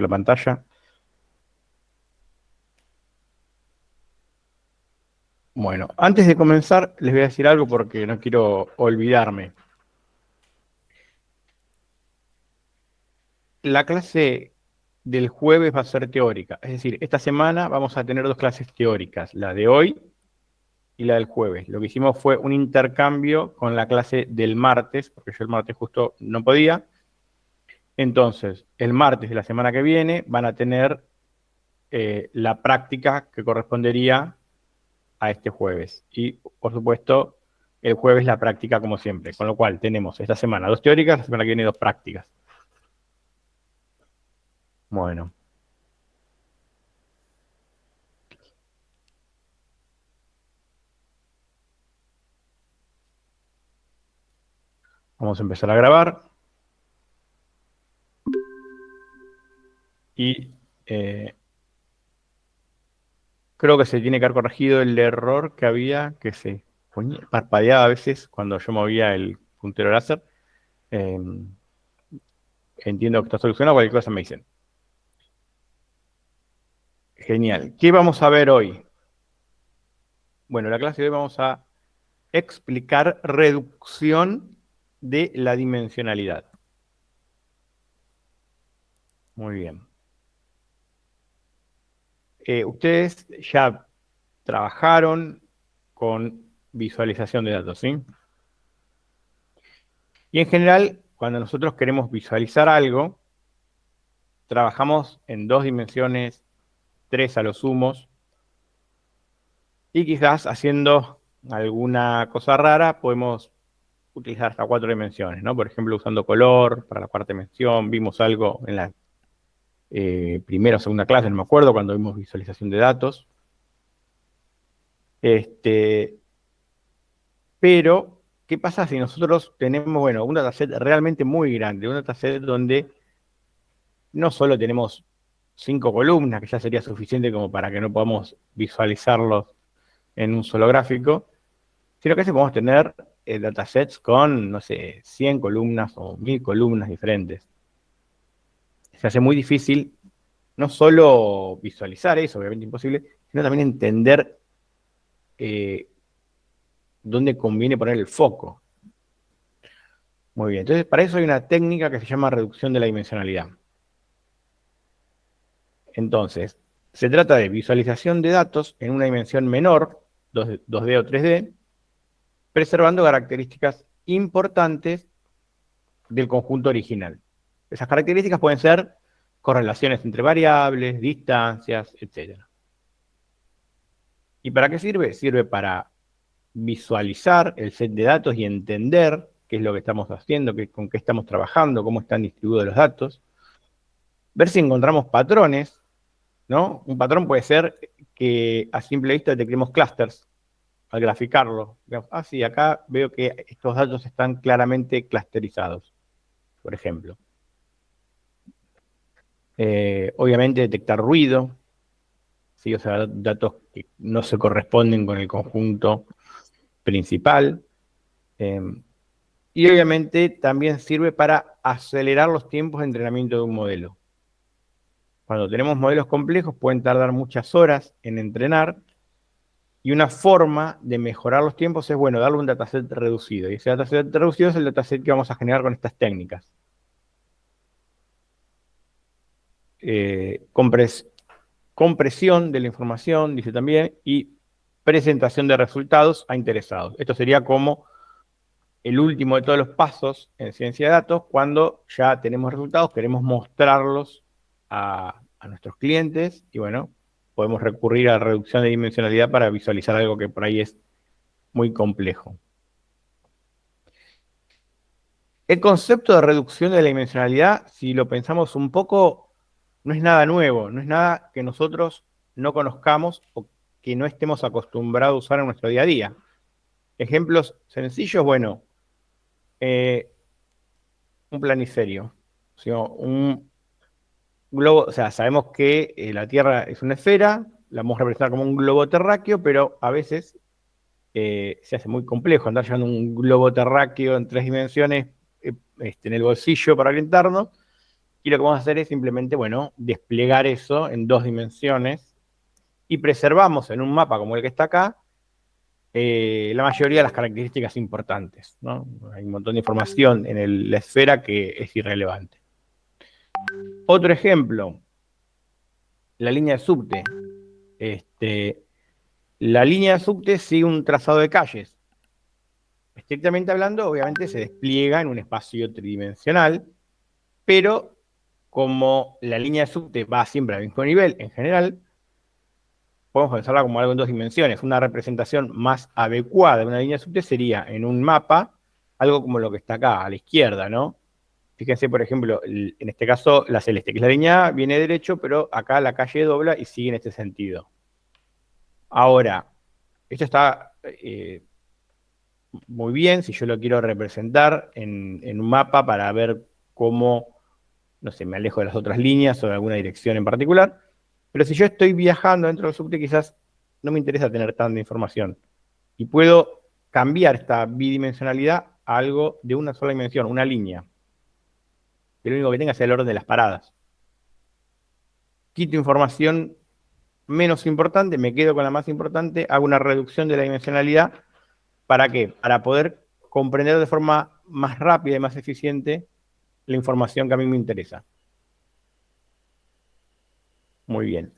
la pantalla. Bueno, antes de comenzar, les voy a decir algo porque no quiero olvidarme. La clase del jueves va a ser teórica, es decir, esta semana vamos a tener dos clases teóricas, la de hoy y la del jueves. Lo que hicimos fue un intercambio con la clase del martes, porque yo el martes justo no podía. Entonces, el martes de la semana que viene van a tener la práctica que correspondería a este jueves. Y, por supuesto, el jueves la práctica como siempre. Con lo cual tenemos esta semana dos teóricas, la semana que viene dos prácticas. Bueno. Vamos a empezar a grabar. Y creo que se tiene que haber corregido el error que había, que se parpadeaba a veces cuando yo movía el puntero láser. Eh, Entiendo que está solucionado, cualquier cosa me dicen. Genial. ¿Qué vamos a ver hoy? Bueno, la clase de hoy vamos a explicar reducción de la dimensionalidad. Muy bien. Ustedes ya trabajaron con visualización de datos, ¿sí? Y en general, cuando nosotros queremos visualizar algo, trabajamos en dos dimensiones, tres a lo sumos, y quizás haciendo alguna cosa rara podemos utilizar hasta cuatro dimensiones, ¿no? Por ejemplo, usando color para la cuarta dimensión, vimos algo en la primera o segunda clase, no me acuerdo, cuando vimos visualización de datos. Pero, ¿qué pasa si nosotros tenemos, bueno, un dataset realmente muy grande, un dataset donde no solo tenemos 5 columnas, que ya sería suficiente como para que no podamos visualizarlos en un solo gráfico, sino que sí podemos tener datasets con, no sé, 100 columnas o 1000 columnas diferentes. Se hace muy difícil no solo visualizar eso, obviamente imposible, sino también entender eh, dónde conviene poner el foco. Muy bien, entonces para eso hay una técnica que se llama reducción de la dimensionalidad. Entonces, se trata de visualización de datos en una dimensión menor, 2D o 3D, preservando características importantes del conjunto original. Esas características pueden ser correlaciones entre variables, distancias, etc. ¿Y para qué sirve? Sirve para visualizar el set de datos y entender qué es lo que estamos haciendo, con qué estamos trabajando, cómo están distribuidos los datos, ver si encontramos patrones, ¿no? Un patrón puede ser que a simple vista detectemos clústeres al graficarlo. Digamos, sí, acá veo que estos datos están claramente clusterizados, por ejemplo. Obviamente detectar ruido, ¿sí? O sea, datos que no se corresponden con el conjunto principal. Eh, y obviamente también sirve para acelerar los tiempos de entrenamiento de un modelo. Cuando tenemos modelos complejos pueden tardar muchas horas en entrenar, y una forma de mejorar los tiempos es, bueno, darle un dataset reducido. Y ese dataset reducido es el dataset que vamos a generar con estas técnicas. Compresión de la información, dice también, y presentación de resultados a interesados. Esto sería como el último de todos los pasos en ciencia de datos. Cuando ya tenemos resultados, queremos mostrarlos a nuestros clientes y, bueno, podemos recurrir a la reducción de dimensionalidad para visualizar algo que por ahí es muy complejo. El concepto de reducción de la dimensionalidad, si lo pensamos un poco, no es nada nuevo, no es nada que nosotros no conozcamos o que no estemos acostumbrados a usar en nuestro día a día. Ejemplos sencillos, bueno, eh, un planiferio, o sea, un globo, o sea, sabemos que la Tierra es una esfera, la vamos a representar como un globo terráqueo, pero a veces se hace muy complejo andar llevando un globo terráqueo en 3 dimensiones en el bolsillo para orientarnos. Y lo que vamos a hacer es simplemente, bueno, desplegar eso en 2 dimensiones y preservamos en un mapa como el que está acá la mayoría de las características importantes, ¿no? Hay un montón de información en la esfera que es irrelevante. Otro ejemplo, la línea de subte. La línea de subte sigue un trazado de calles. Estrictamente hablando, obviamente se despliega en un espacio tridimensional, pero como la línea de subte va siempre al mismo nivel en general, podemos pensarla como algo en 2 dimensiones. Una representación más adecuada de una línea de subte sería en un mapa, algo como lo que está acá, a la izquierda, ¿no? Fíjense, por ejemplo, en este caso, la celeste, que es la línea A, viene derecho, pero acá la calle dobla y sigue en este sentido. Ahora, esto está muy bien si yo lo quiero representar en un mapa para ver cómo, no sé, me alejo de las otras líneas o de alguna dirección en particular. Pero si yo estoy viajando dentro del subte, quizás no me interesa tener tanta información. Y puedo cambiar esta bidimensionalidad a algo de una sola dimensión, una línea. Que lo único que tenga sea el orden de las paradas. Quito información menos importante, me quedo con la más importante, hago una reducción de la dimensionalidad. ¿Para qué? Para poder comprender de forma más rápida y más eficiente la información que a mí me interesa. Muy bien.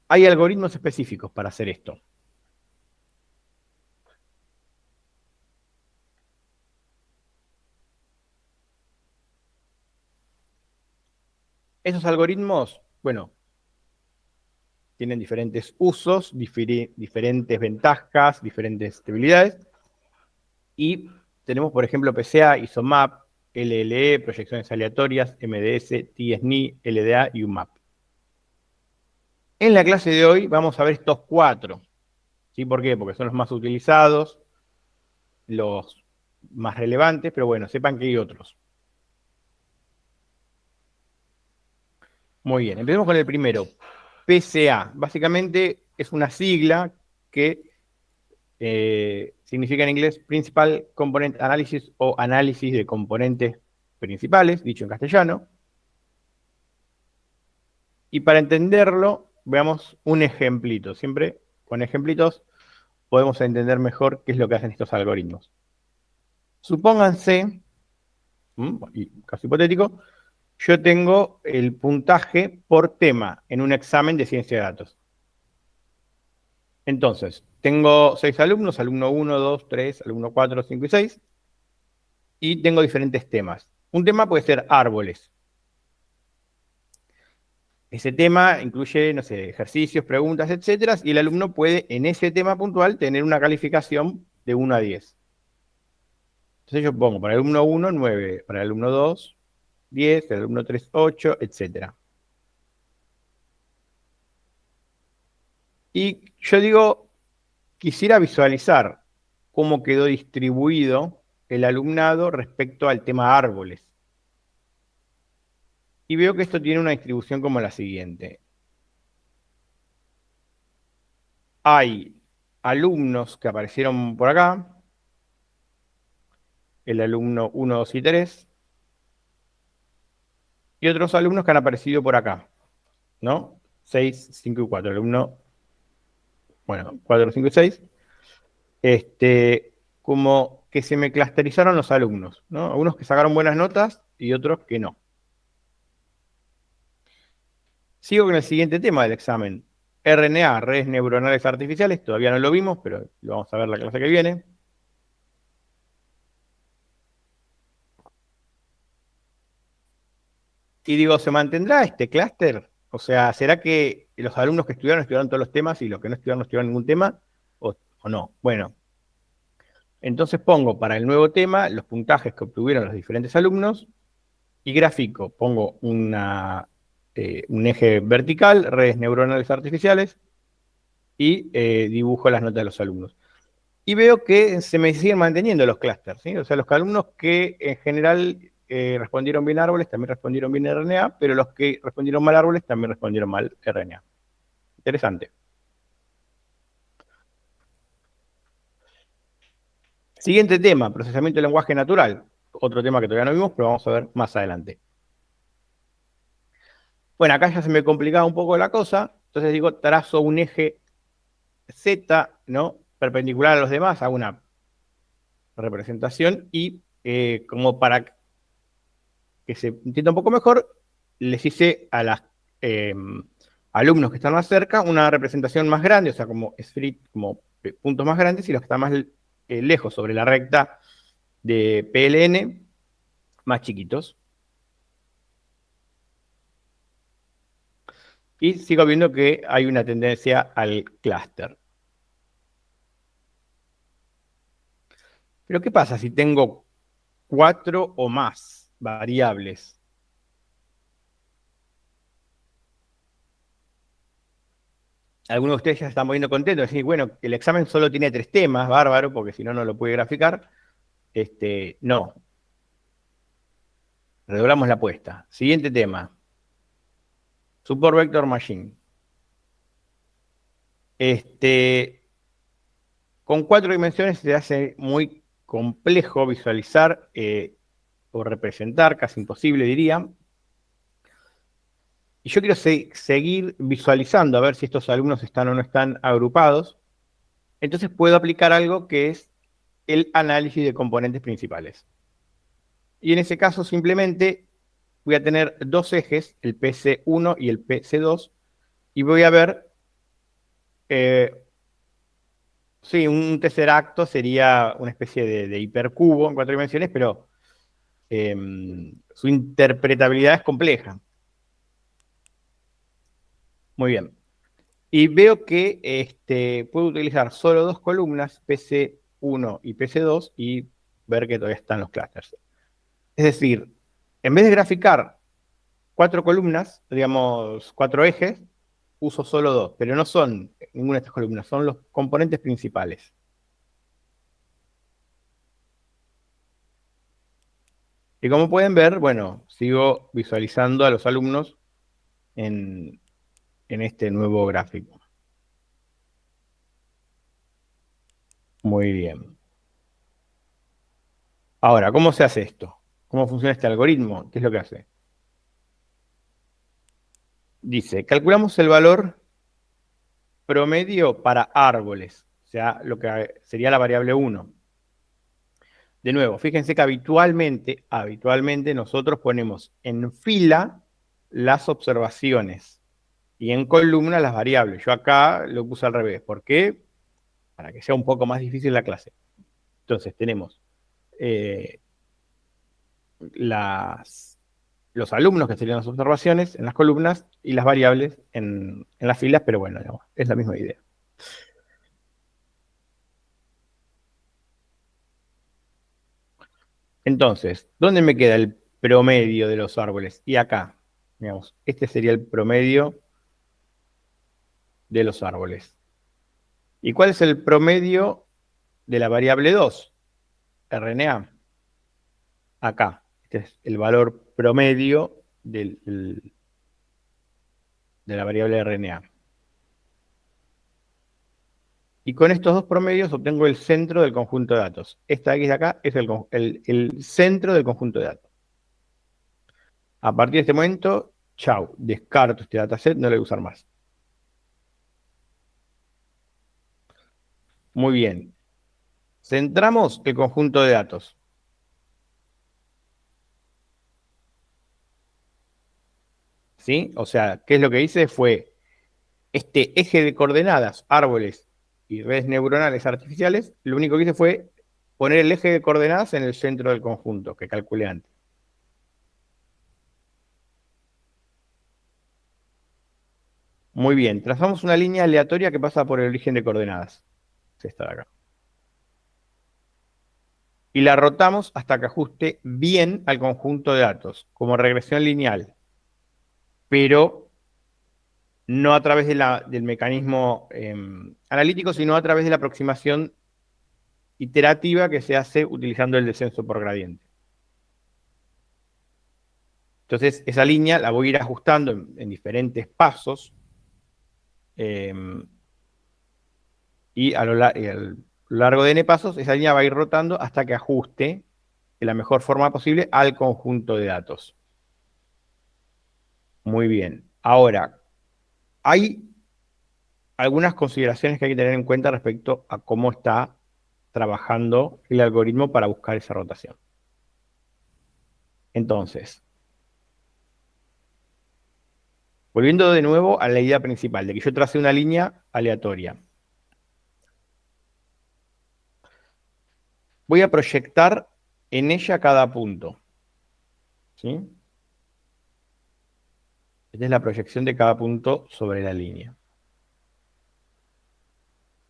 Hay algoritmos específicos para hacer esto. Esos algoritmos, bueno, tienen diferentes usos, diferentes ventajas, diferentes debilidades. Y tenemos, por ejemplo, PCA, ISOMAP, LLE, proyecciones aleatorias, MDS, TSNI, LDA y UMAP. En la clase de hoy vamos a ver estos 4. ¿Sí? ¿Por qué? Porque son los más utilizados, los más relevantes, pero bueno, sepan que hay otros. Muy bien, empecemos con el primero. PCA, básicamente es una sigla que significa en inglés Principal Component Analysis o análisis de componentes principales, dicho en castellano. Y para entenderlo, veamos un ejemplito. Siempre con ejemplitos podemos entender mejor qué es lo que hacen estos algoritmos. Supónganse, caso hipotético, yo tengo el puntaje por tema en un examen de ciencia de datos. Entonces, tengo 6 alumnos, alumno 1, 2, 3, alumno 4, 5 y 6, y tengo diferentes temas. Un tema puede ser árboles. Ese tema incluye, no sé, ejercicios, preguntas, etcétera, y el alumno puede, en ese tema puntual, tener una calificación de 1 a 10. Entonces yo pongo para el alumno 1, 9, para el alumno 2, 10, el alumno 3, 8, etcétera. Y yo digo, quisiera visualizar cómo quedó distribuido el alumnado respecto al tema árboles. Y veo que esto tiene una distribución como la siguiente. Hay alumnos que aparecieron por acá, el alumno 1, 2 y 3, y otros alumnos que han aparecido por acá, ¿no? 6, 5 y 4. El alumno, bueno, 4, 5 y 6. Como que se me clusterizaron los alumnos, ¿no? Algunos que sacaron buenas notas y otros que no. Sigo con el siguiente tema del examen. RNA, redes neuronales artificiales, todavía no lo vimos, pero lo vamos a ver la clase que viene. Y digo, ¿se mantendrá este clúster? O sea, ¿será que los alumnos que estudiaron todos los temas y los que no estudiaron no estudiaron ningún tema? ¿O no? Bueno, entonces pongo para el nuevo tema los puntajes que obtuvieron los diferentes alumnos y grafico. Pongo un eje vertical, redes neuronales artificiales, y dibujo las notas de los alumnos. Y veo que se me siguen manteniendo los clústeres, ¿sí? O sea, los alumnos que en general respondieron bien árboles también respondieron bien RNA, pero los que respondieron mal árboles también respondieron mal RNA. Interesante. Siguiente tema, procesamiento de lenguaje natural. Otro tema que todavía no vimos, pero vamos a ver más adelante. Bueno, acá ya se me complicaba un poco la cosa, entonces digo, trazo un eje Z, ¿no? Perpendicular a los demás, hago una representación y como para que se entienda un poco mejor, les hice a los alumnos que están más cerca una representación más grande, o sea, como puntos más grandes, y los que están más lejos sobre la recta de PLN, más chiquitos. Y sigo viendo que hay una tendencia al clúster. Pero ¿qué pasa si tengo 4 o más variables? Algunos de ustedes ya se están poniendo contentos, decir, bueno, el examen solo tiene 3 temas, bárbaro, porque si no, no lo pude graficar. No, redoblamos la apuesta. Siguiente tema, Support Vector Machine. Con 4 dimensiones se hace muy complejo visualizar o representar, casi imposible diría. Y yo quiero seguir visualizando a ver si estos alumnos están o no están agrupados. Entonces puedo aplicar algo que es el análisis de componentes principales. Y en ese caso simplemente voy a tener dos ejes, el PC1 y el PC2, y voy a ver, eh, sí, un tercer acto sería una especie de hipercubo en 4 dimensiones, pero eh, su interpretabilidad es compleja. Muy bien. Y veo que puedo utilizar solo 2 columnas, PC1 y PC2, y ver que todavía están los clústeres. Es decir, en vez de graficar 4 columnas, digamos 4 ejes, uso solo 2, pero no son ninguna de estas columnas, son los componentes principales. Y como pueden ver, bueno, sigo visualizando a los alumnos en, en este nuevo gráfico. Muy bien. Ahora, ¿cómo se hace esto? ¿Cómo funciona este algoritmo? ¿Qué es lo que hace? Dice, calculamos el valor promedio para árboles, o sea, lo que sería la variable 1. De nuevo, fíjense que habitualmente nosotros ponemos en fila las observaciones y en columna las variables. Yo acá lo puse al revés. ¿Por qué? Para que sea un poco más difícil la clase. Entonces tenemos eh, los alumnos, que serían las observaciones, en las columnas, y las variables en las filas, pero bueno, digamos, es la misma idea. Entonces, ¿dónde me queda el promedio de los árboles? Y acá, digamos, este sería el promedio de los árboles. ¿Y cuál es el promedio de la variable 2? RNA. Acá. Este es el valor promedio de la variable RNA. Y con estos dos promedios obtengo el centro del conjunto de datos. Esta X de acá es el centro del conjunto de datos. A partir de este momento, chau, descarto este dataset, no lo voy a usar más. Muy bien. Centramos el conjunto de datos. ¿Sí? O sea, ¿qué es lo que hice? Fue este eje de coordenadas, árboles y redes neuronales artificiales, lo único que hice fue poner el eje de coordenadas en el centro del conjunto que calculé antes. Muy bien, trazamos una línea aleatoria que pasa por el origen de coordenadas. Es esta de acá. Y la rotamos hasta que ajuste bien al conjunto de datos, como regresión lineal, pero no a través del mecanismo analítico, sino a través de la aproximación iterativa que se hace utilizando el descenso por gradiente. Entonces, esa línea la voy a ir ajustando en diferentes pasos eh, y a lo largo de n pasos, esa línea va a ir rotando hasta que ajuste de la mejor forma posible al conjunto de datos. Muy bien. Ahora, hay algunas consideraciones que hay que tener en cuenta respecto a cómo está trabajando el algoritmo para buscar esa rotación. Entonces, volviendo de nuevo a la idea principal, de que yo tracé una línea aleatoria. Voy a proyectar en ella cada punto. ¿Sí? Esta es la proyección de cada punto sobre la línea.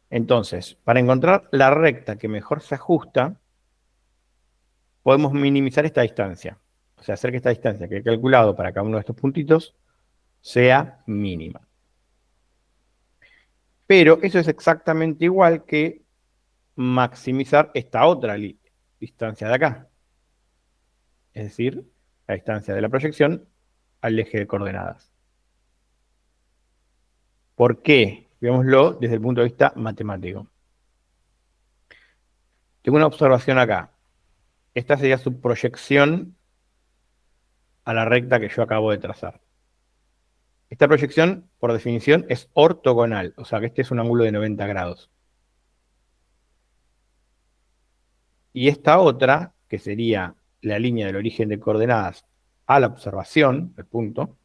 Entonces, para encontrar la recta que mejor se ajusta, podemos minimizar esta distancia. O sea, hacer que esta distancia que he calculado para cada uno de estos puntitos sea mínima. Pero eso es exactamente igual que maximizar esta otra distancia de acá. Es decir, la distancia de la proyección al eje de coordenadas. ¿Por qué? Veámoslo desde el punto de vista matemático. Tengo una observación acá. Esta sería su proyección a la recta que yo acabo de trazar. Esta proyección, por definición, es ortogonal, o sea que este es un ángulo de 90 grados. Y esta otra, que sería la línea del origen de coordenadas a la observación, el punto,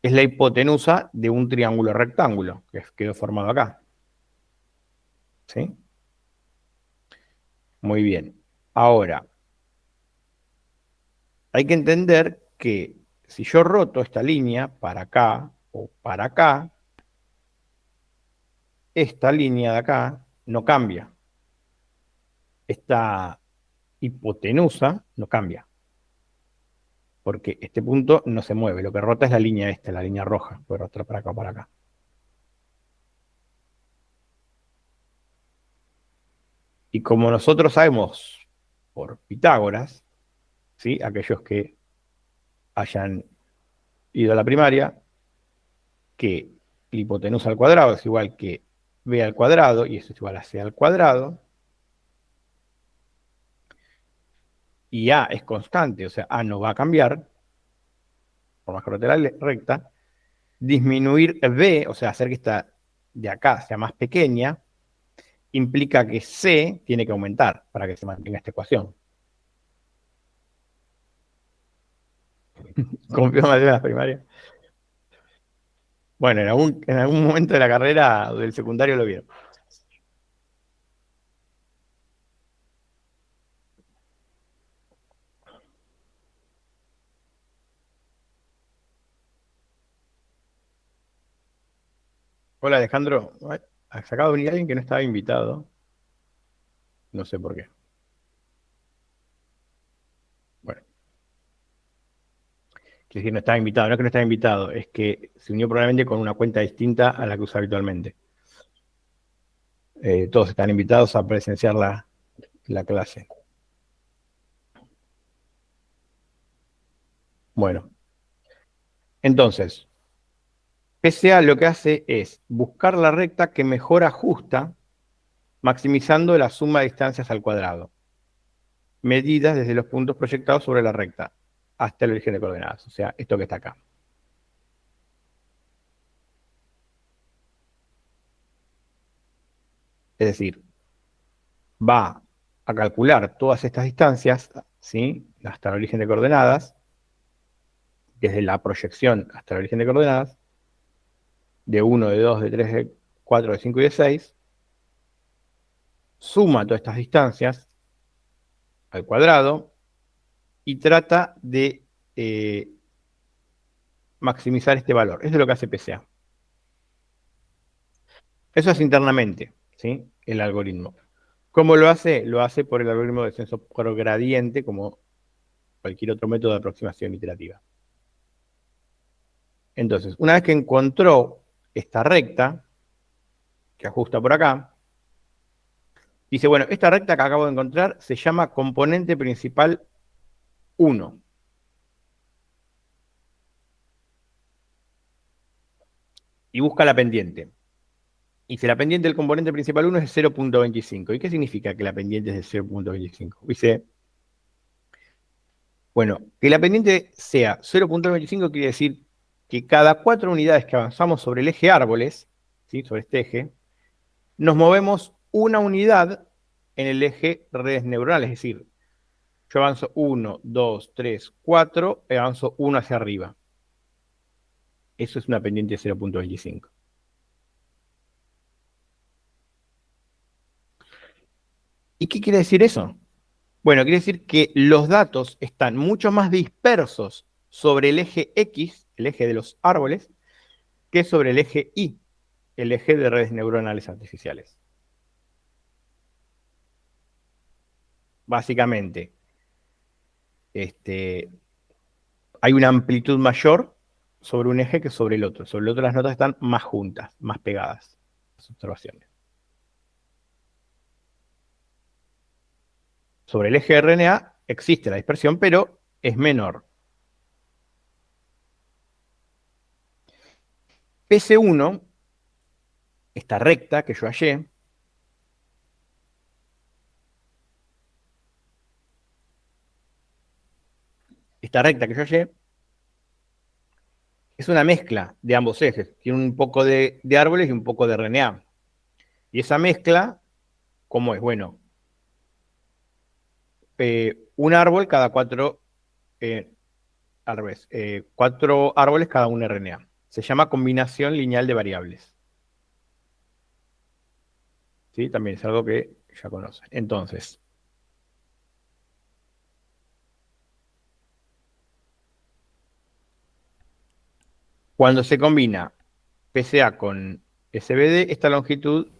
es la hipotenusa de un triángulo rectángulo que quedó formado acá. ¿Sí? Muy bien. Ahora, hay que entender que si yo roto esta línea para acá o para acá, esta línea de acá no cambia. Esta hipotenusa no cambia, porque este punto no se mueve. Lo que rota es la línea esta, la línea roja. Puede rotar para acá o para acá. Y como nosotros sabemos por Pitágoras, ¿sí? Aquellos que hayan ido a la primaria, que la hipotenusa al cuadrado es igual que b al cuadrado, y eso es igual a c al cuadrado, y a es constante, o sea, a no va a cambiar, por más que rote la recta, disminuir b, o sea, hacer que esta de acá sea más pequeña, implica que c tiene que aumentar para que se mantenga esta ecuación. ¿Confío más en la primaria? Bueno, en algún momento de la carrera del secundario lo vieron. Hola Alejandro, se acaba de venir alguien que no estaba invitado, no sé por qué. Bueno, quiere decir no estaba invitado, no es que no estaba invitado, es que se unió probablemente con una cuenta distinta a la que usa habitualmente. Todos están invitados a presenciar la clase. Bueno, entonces, PCA lo que hace es buscar la recta que mejor ajusta, maximizando la suma de distancias al cuadrado, medidas desde los puntos proyectados sobre la recta hasta el origen de coordenadas, o sea, esto que está acá. Es decir, va a calcular todas estas distancias, ¿sí? Hasta el origen de coordenadas, desde la proyección hasta el origen de coordenadas, de 1, de 2, de 3, de 4, de 5 y de 6, suma todas estas distancias al cuadrado y trata de maximizar este valor. Eso es lo que hace PCA. Eso es internamente, ¿sí? El algoritmo. ¿Cómo lo hace? Lo hace por el algoritmo de descenso por gradiente, como cualquier otro método de aproximación iterativa. Entonces, una vez que encontró esta recta, que ajusta por acá, dice, bueno, esta recta que acabo de encontrar se llama componente principal 1. Y busca la pendiente. Y si la pendiente del componente principal 1 es de 0,25. ¿Y qué significa que la pendiente es de 0,25? Dice, Bueno, que la pendiente sea 0.95 quiere decir que cada 4 unidades que avanzamos sobre el eje árboles, ¿sí? Sobre este eje, nos movemos una unidad en el eje redes neuronales, es decir, yo avanzo 1, 2, 3, 4, y avanzo 1 hacia arriba. Eso es una pendiente de 0.25. ¿Y qué quiere decir eso? Bueno, quiere decir que los datos están mucho más dispersos sobre el eje X, el eje de los árboles, que sobre el eje Y, el eje de redes neuronales artificiales. Básicamente, hay una amplitud mayor sobre un eje que sobre el otro. Sobre el otro las notas están más juntas, más pegadas. Las observaciones. Sobre el eje RNA existe la dispersión, pero es menor. PC1, esta recta que yo hallé, es una mezcla de ambos ejes. Tiene un poco de árboles y un poco de RNA. Y esa mezcla, ¿cómo es? Bueno, un árbol cada cuatro, al revés, 4 árboles cada un RNA. Se llama combinación lineal de variables. ¿Sí? También es algo que ya conocen. Entonces, cuando se combina PCA con SBD, esta longitud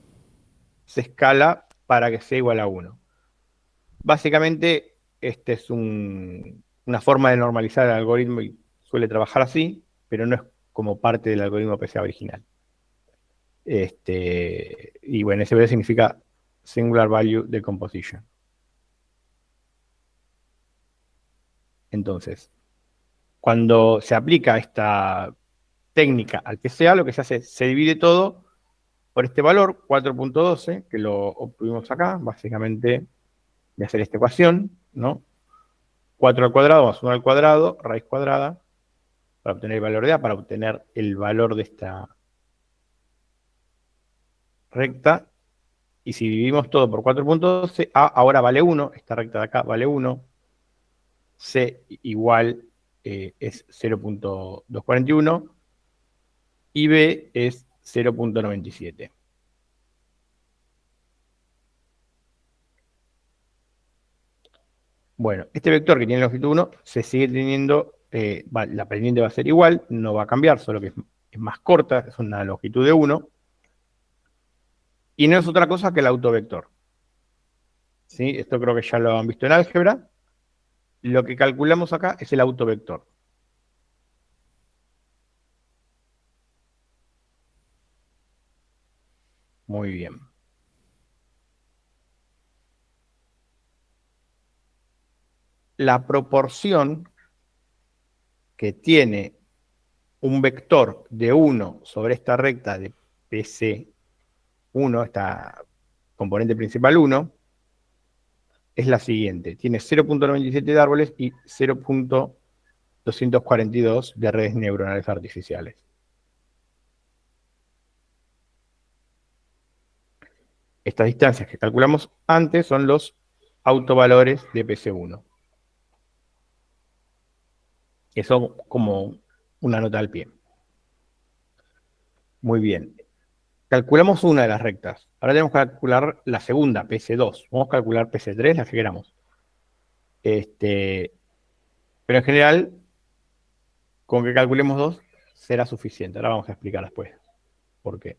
se escala para que sea igual a 1. Básicamente, este es una forma de normalizar el algoritmo y suele trabajar así, pero no es como parte del algoritmo PCA original. Y bueno, SVD significa Singular Value Decomposition. Entonces, cuando se aplica esta técnica al PCA, lo que se hace es se divide todo por este valor, 4.12, que lo obtuvimos acá, básicamente de hacer esta ecuación, ¿no? 4 al cuadrado más 1 al cuadrado, raíz cuadrada, para obtener el valor de A, para obtener el valor de esta recta. Y si dividimos todo por 4.12, A ahora vale 1, esta recta de acá vale 1, C igual es 0.241 y B es 0.97. Bueno, este vector que tiene longitud 1 se sigue teniendo, la pendiente va a ser igual, no va a cambiar, solo que es más corta, es una longitud de 1, y no es otra cosa que el autovector. ¿Sí? Esto creo que ya lo han visto en álgebra. Lo que calculamos acá es el autovector. Muy bien. La proporción que tiene un vector de 1 sobre esta recta de PC1, esta componente principal 1, es la siguiente. Tiene 0.97 de árboles y 0.242 de redes neuronales artificiales. Estas distancias que calculamos antes son los autovalores de PC1. Eso como una nota al pie. Muy bien. Calculamos una de las rectas. Ahora tenemos que calcular la segunda, PC2. Vamos a calcular PC3, la que queramos. Pero en general, con que calculemos dos, será suficiente. Ahora vamos a explicar después por qué.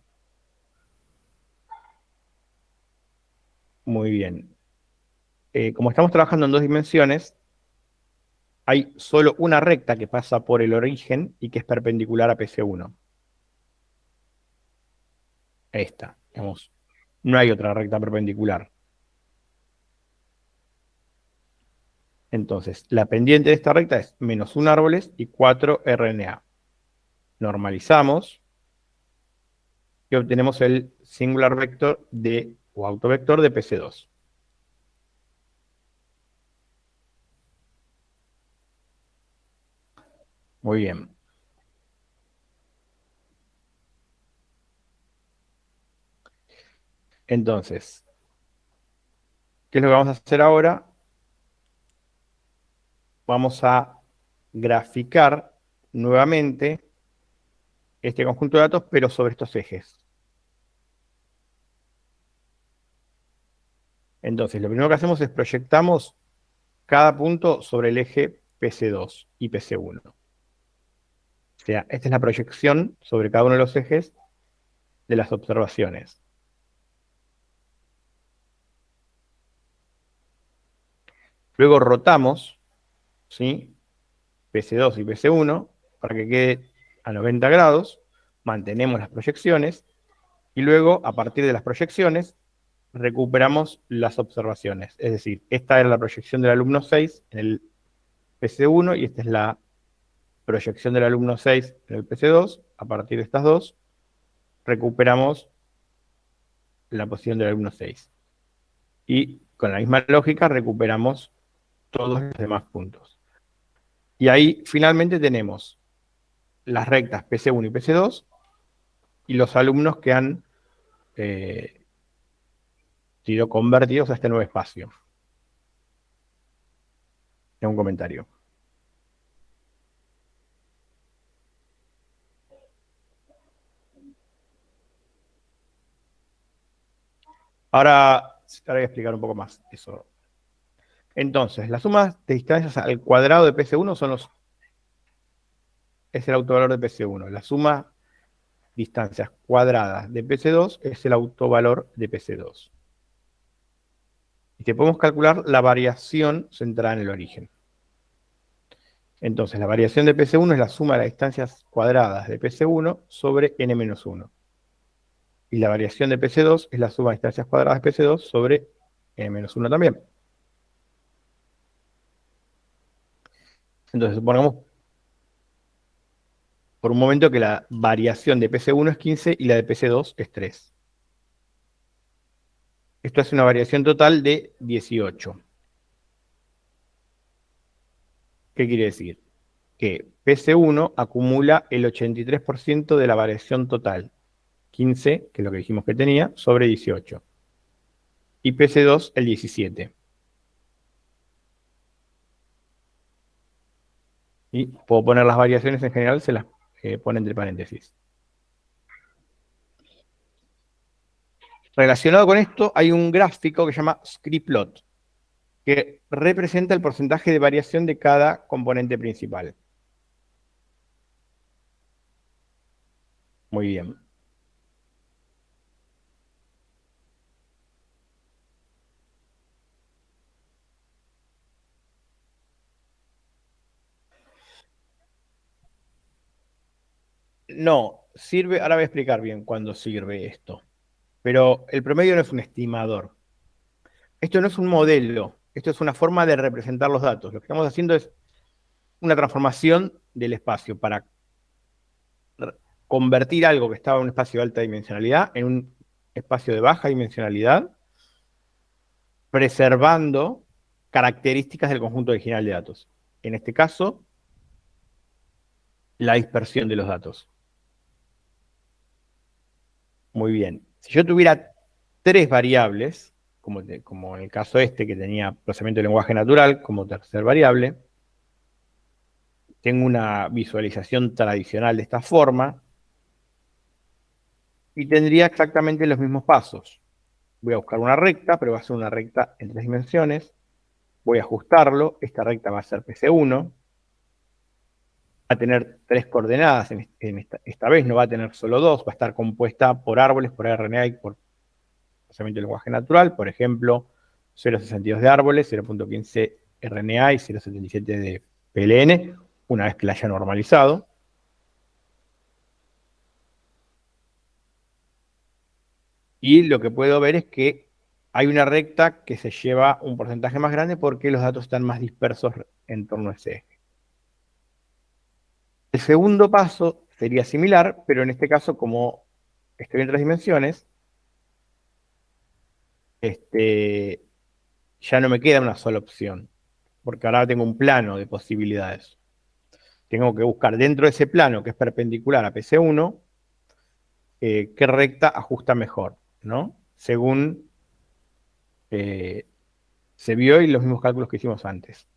Muy bien. Como estamos trabajando en 2 dimensiones, hay solo una recta que pasa por el origen y que es perpendicular a PC1. Esta, digamos. No hay otra recta perpendicular. Entonces, la pendiente de esta recta es menos 1 árboles y 4 RNA. Normalizamos y obtenemos el singular vector o autovector de PC2. Muy bien. Entonces, ¿qué es lo que vamos a hacer ahora? Vamos a graficar nuevamente este conjunto de datos, pero sobre estos ejes. Entonces, lo primero que hacemos es proyectamos cada punto sobre el eje PC2 y PC1. O sea, esta es la proyección sobre cada uno de los ejes de las observaciones. Luego rotamos, ¿sí? PC2 y PC1 para que quede a 90 grados, mantenemos las proyecciones y luego, a partir de las proyecciones, recuperamos las observaciones. Es decir, esta era la proyección del alumno 6 en el PC1 y esta es la proyección del alumno 6 en el PC2. A partir de estas dos, recuperamos la posición del alumno 6. Y con la misma lógica, recuperamos todos los demás puntos. Y ahí finalmente tenemos las rectas PC1 y PC2 y los alumnos que han sido convertidos a este nuevo espacio. Tengo un comentario. Ahora voy a explicar un poco más eso. Entonces, las sumas de distancias al cuadrado de PC1 es el autovalor de PC1. La suma distancias cuadradas de PC2 es el autovalor de PC2. Y te podemos calcular la variación centrada en el origen. Entonces, la variación de PC1 es la suma de las distancias cuadradas de PC1 sobre n-1. Y la variación de PC2 es la suma de distancias cuadradas de PC2 sobre n-1 también. Entonces, supongamos por un momento que la variación de PC1 es 15 y la de PC2 es 3. Esto hace una variación total de 18. ¿Qué quiere decir? Que PC1 acumula el 83% de la variación total, 15, que es lo que dijimos que tenía, sobre 18. Y PC2 el 17. Y puedo poner las variaciones en general, se las pone entre paréntesis. Relacionado con esto, hay un gráfico que se llama scriplot, que representa el porcentaje de variación de cada componente principal. Muy bien. No, sirve, ahora voy a explicar bien cuándo sirve esto. Pero el promedio no es un estimador. Esto no es un modelo, esto es una forma de representar los datos. Lo que estamos haciendo es una transformación del espacio para convertir algo que estaba en un espacio de alta dimensionalidad en un espacio de baja dimensionalidad, preservando características del conjunto original de datos. En este caso, la dispersión de los datos. Muy bien. Si yo tuviera tres variables, como en el caso este que tenía procesamiento de lenguaje natural como tercer variable, tengo una visualización tradicional de esta forma y tendría exactamente los mismos pasos. Voy a buscar una recta, pero va a ser una recta en 3 dimensiones. Voy a ajustarlo. Esta recta va a ser PC1. Va a tener 3 coordenadas. Esta vez no va a tener solo dos. Va a estar compuesta por árboles, por RNA y por procesamiento del lenguaje natural. Por ejemplo, 0,62 de árboles, 0,15 RNA y 0,77 de PLN, una vez que la haya normalizado. Y lo que puedo ver es que hay una recta que se lleva un porcentaje más grande porque los datos están más dispersos en torno a ese eje. El segundo paso sería similar, pero en este caso, como estoy en 3 dimensiones, ya no me queda una sola opción, porque ahora tengo un plano de posibilidades. tengo que buscar dentro de ese plano que es perpendicular a PC1, qué recta ajusta mejor, ¿no? Según se vio y los mismos cálculos que hicimos antes.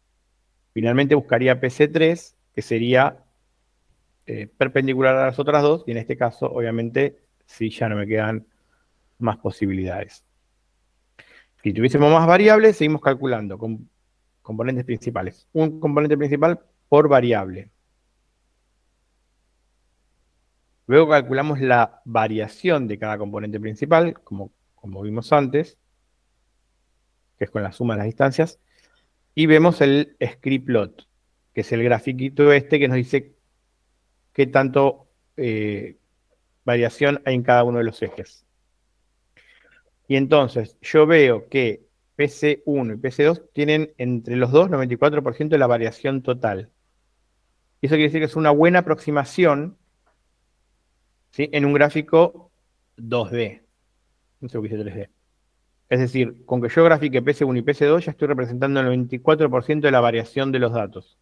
Finalmente buscaría PC3, que sería perpendicular a las otras dos, y en este caso, obviamente, sí ya no me quedan más posibilidades. Si tuviésemos más variables, seguimos calculando con componentes principales. Un componente principal por variable. Luego calculamos la variación de cada componente principal, como vimos antes, que es con la suma de las distancias, y vemos el script plot, que es el grafiquito este que nos dice qué tanto variación hay en cada uno de los ejes. Y entonces yo veo que PC1 y PC2 tienen entre los dos 94% de la variación total. Y eso quiere decir que es una buena aproximación, ¿sí?, en un gráfico 2D, no sé lo que dice 3D. Es decir, con que yo grafique PC1 y PC2 ya estoy representando el 94% de la variación de los datos.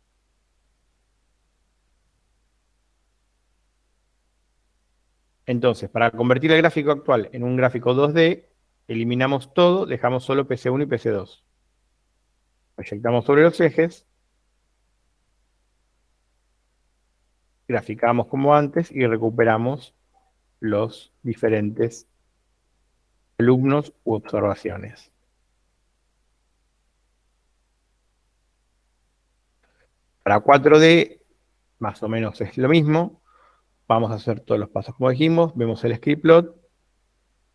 Entonces, para convertir el gráfico actual en un gráfico 2D, eliminamos todo, dejamos solo PC1 y PC2. Proyectamos sobre los ejes, graficamos como antes y recuperamos los diferentes alumnos u observaciones. Para 4D, más o menos es lo mismo. Vamos a hacer todos los pasos como dijimos, vemos el script plot,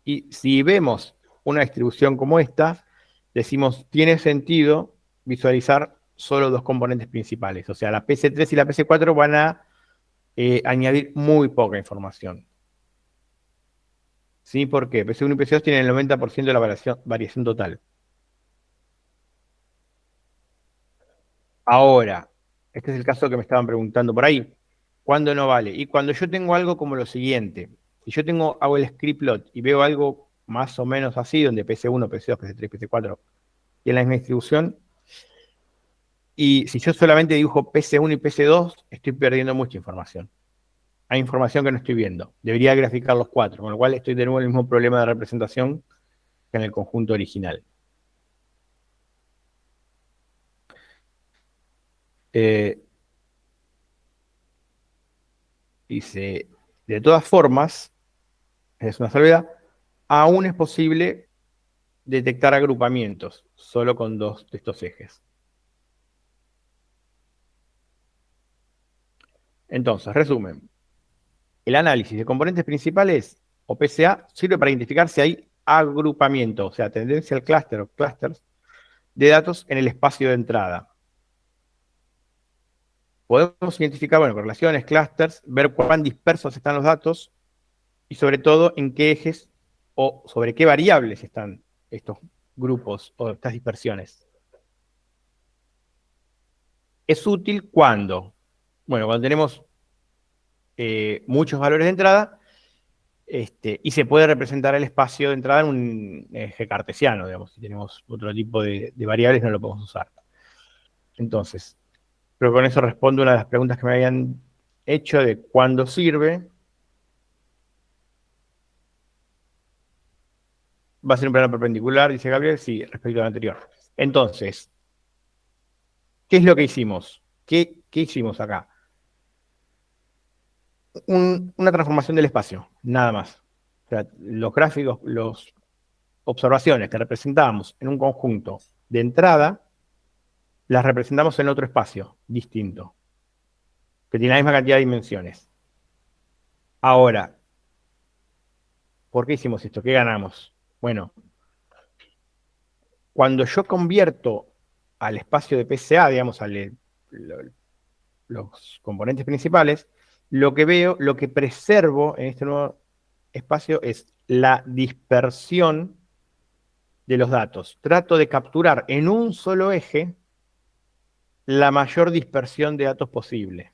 y si vemos una distribución como esta, decimos, tiene sentido visualizar solo dos componentes principales. O sea, la PC3 y la PC4 van a añadir muy poca información. ¿Sí? ¿Por qué? PC1 y PC2 tienen el 90% de la variación total. Ahora, este es el caso que me estaban preguntando por ahí. ¿Cuándo no vale? Y cuando yo tengo algo como lo siguiente, si yo hago el script plot y veo algo más o menos así, donde PC1, PC2, PC3, PC4 y en la misma distribución, y si yo solamente dibujo PC1 y PC2, estoy perdiendo mucha información. Hay información que no estoy viendo. Debería graficar los cuatro, con lo cual estoy de nuevo en el mismo problema de representación que en el conjunto original. Eh, Dice, de todas formas, es una salvedad, aún es posible detectar agrupamientos, solo con dos de estos ejes. Entonces, resumen, el análisis de componentes principales, o PCA, sirve para identificar si hay agrupamiento, o sea, tendencia al clúster o clusters de datos en el espacio de entrada. Podemos identificar, bueno, correlaciones, clusters, ver cuán dispersos están los datos y sobre todo en qué ejes o sobre qué variables están estos grupos o estas dispersiones. Es útil cuando, bueno, cuando tenemos muchos valores de entrada, y se puede representar el espacio de entrada en un eje cartesiano, digamos. Si tenemos otro tipo de variables, no lo podemos usar. Entonces, creo que con eso respondo una de las preguntas que me habían hecho de cuándo sirve. Va a ser un plano perpendicular, dice Gabriel, sí, respecto al anterior. Entonces, ¿qué es lo que hicimos? ¿Qué hicimos acá? Una transformación del espacio, nada más. O sea, los gráficos, las observaciones que representábamos en un conjunto de entrada, las representamos en otro espacio distinto, que tiene la misma cantidad de dimensiones. Ahora, ¿por qué hicimos esto? ¿Qué ganamos? Bueno, cuando yo convierto al espacio de PCA, digamos, los componentes principales, lo que veo, lo que preservo en este nuevo espacio es la dispersión de los datos. Trato de capturar en un solo eje la mayor dispersión de datos posible.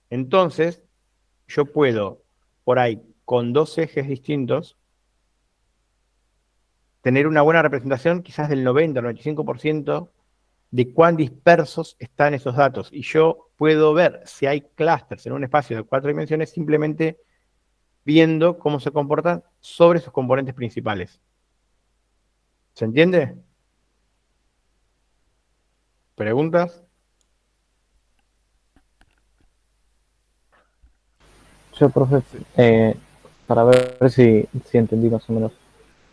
Entonces, yo puedo, por ahí, con dos ejes distintos, tener una buena representación quizás del 90, 95% de cuán dispersos están esos datos. Y yo puedo ver si hay clústeres en un espacio de 4 dimensiones simplemente viendo cómo se comportan sobre sus componentes principales. ¿Se entiende? ¿Preguntas? Yo, profe, Sí. para ver si entendí más o menos.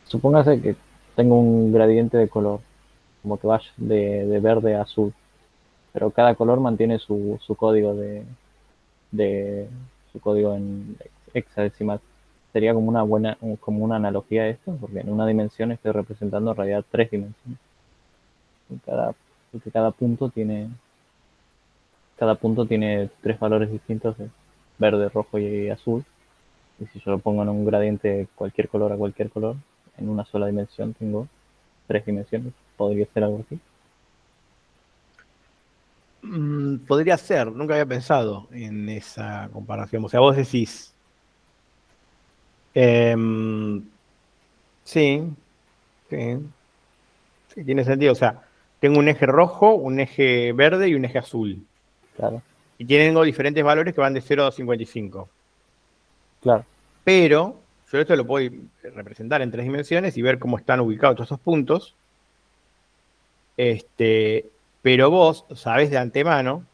Supóngase que tengo un gradiente de color, como que vaya de verde a azul, pero cada color mantiene su código de su código en hexadecimal. Sería como una buena, como una analogía a esto, porque en una dimensión estoy representando en realidad 3 dimensiones. Y porque cada punto tiene 3 valores distintos, de verde, rojo y azul. Y si yo lo pongo en un gradiente cualquier color a cualquier color, en una sola dimensión tengo 3 dimensiones. Podría ser algo así. Podría ser, nunca había pensado en esa comparación. O sea, vos decís, em, sí, sí, sí, tiene sentido. O sea, tengo un eje rojo, un eje verde y un eje azul. Claro, Y tengo diferentes valores que van de 0 a 55. claro, Pero yo esto lo puedo representar en 3 dimensiones y ver cómo están ubicados todos esos puntos. Pero vos sabés de antemano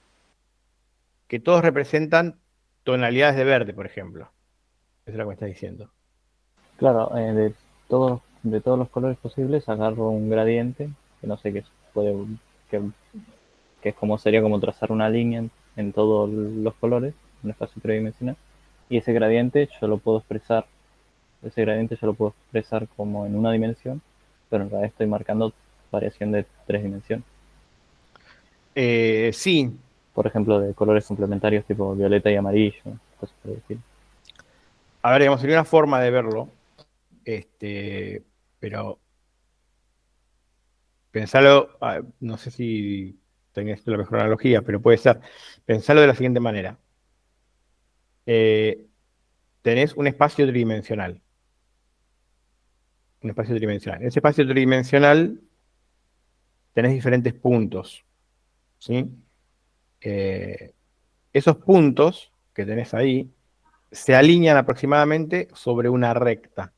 que todos representan tonalidades de verde, por ejemplo. Eso es lo que me estás diciendo. claro. De todos los colores posibles agarro un gradiente, que no sé qué puede, que, que es como sería como trazar una línea en todos los colores, un espacio tridimensional. Y ese gradiente yo lo puedo expresar como en una dimensión, pero en realidad estoy marcando variación de 3 dimensiones. Sí, Por ejemplo, de colores complementarios tipo violeta y amarillo, cosas por decir. a ver, digamos, sería una forma de verlo, pero pensalo, no sé si tenés la mejor analogía, pero puede ser, pensalo de la siguiente manera. Eh, Tenés un espacio tridimensional. En ese espacio tridimensional tenés diferentes puntos, ¿sí? Eh, Esos puntos que tenés ahí se alinean aproximadamente sobre una recta,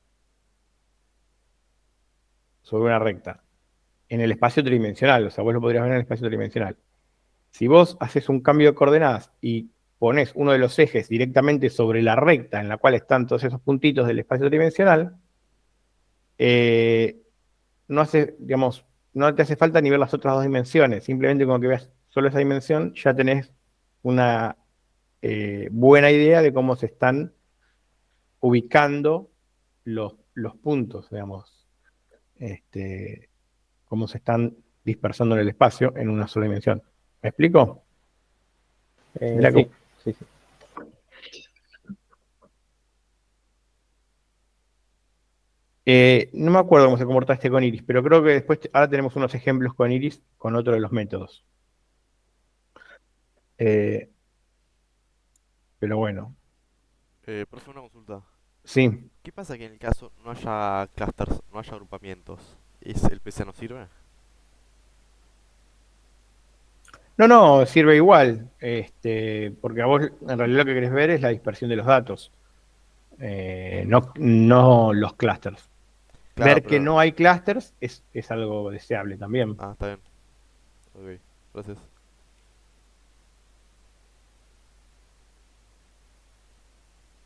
en el espacio tridimensional, o sea, vos lo podrías ver en el espacio tridimensional. Si vos haces un cambio de coordenadas y pones uno de los ejes directamente sobre la recta en la cual están todos esos puntitos del espacio tridimensional, eh, no hace, digamos, no te hace falta ni ver las otras 2 dimensiones, simplemente con que veas solo esa dimensión ya tenés una buena idea de cómo se están ubicando los puntos, digamos, este, cómo se están dispersando en el espacio en una sola dimensión. ¿Me explico? Mira que Sí, sí, sí. no me acuerdo cómo se comporta este con Iris, pero creo que después ahora tenemos unos ejemplos con Iris con otro de los métodos. Eh, pero bueno, Profe, una consulta. sí. ¿Qué pasa que en el caso no haya clusters, no haya agrupamientos? ¿El PC no sirve? No, no, sirve igual, porque a vos en realidad lo que querés ver es la dispersión de los datos, no los clusters. Claro, Ver que pero... no hay clusters es algo deseable también. Ah, está bien. Ok, gracias.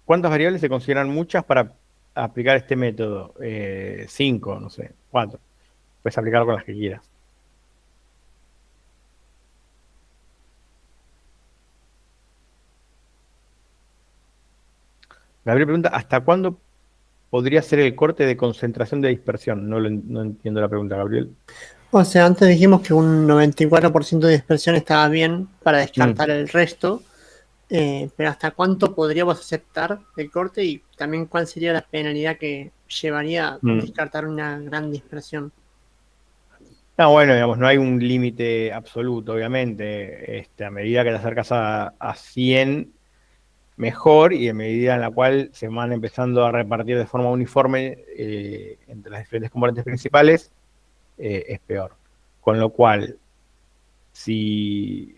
¿Cuántas variables se consideran muchas para aplicar este método? 5, no sé, 4. Puedes aplicarlo con las que quieras. Gabriel pregunta, ¿hasta cuándo podría ser el corte de concentración de dispersión? No entiendo la pregunta, Gabriel. O sea, antes dijimos que un 94% de dispersión estaba bien para descartar Mm, el resto, pero ¿hasta cuánto podríamos aceptar el corte y también cuál sería la penalidad que llevaría a mm. descartar una gran dispersión? No, bueno, digamos, no hay un límite absoluto, obviamente. A medida que te acercas a 100, mejor, y en medida en la cual se van empezando a repartir de forma uniforme entre las diferentes componentes principales, es peor. Con lo cual, Si,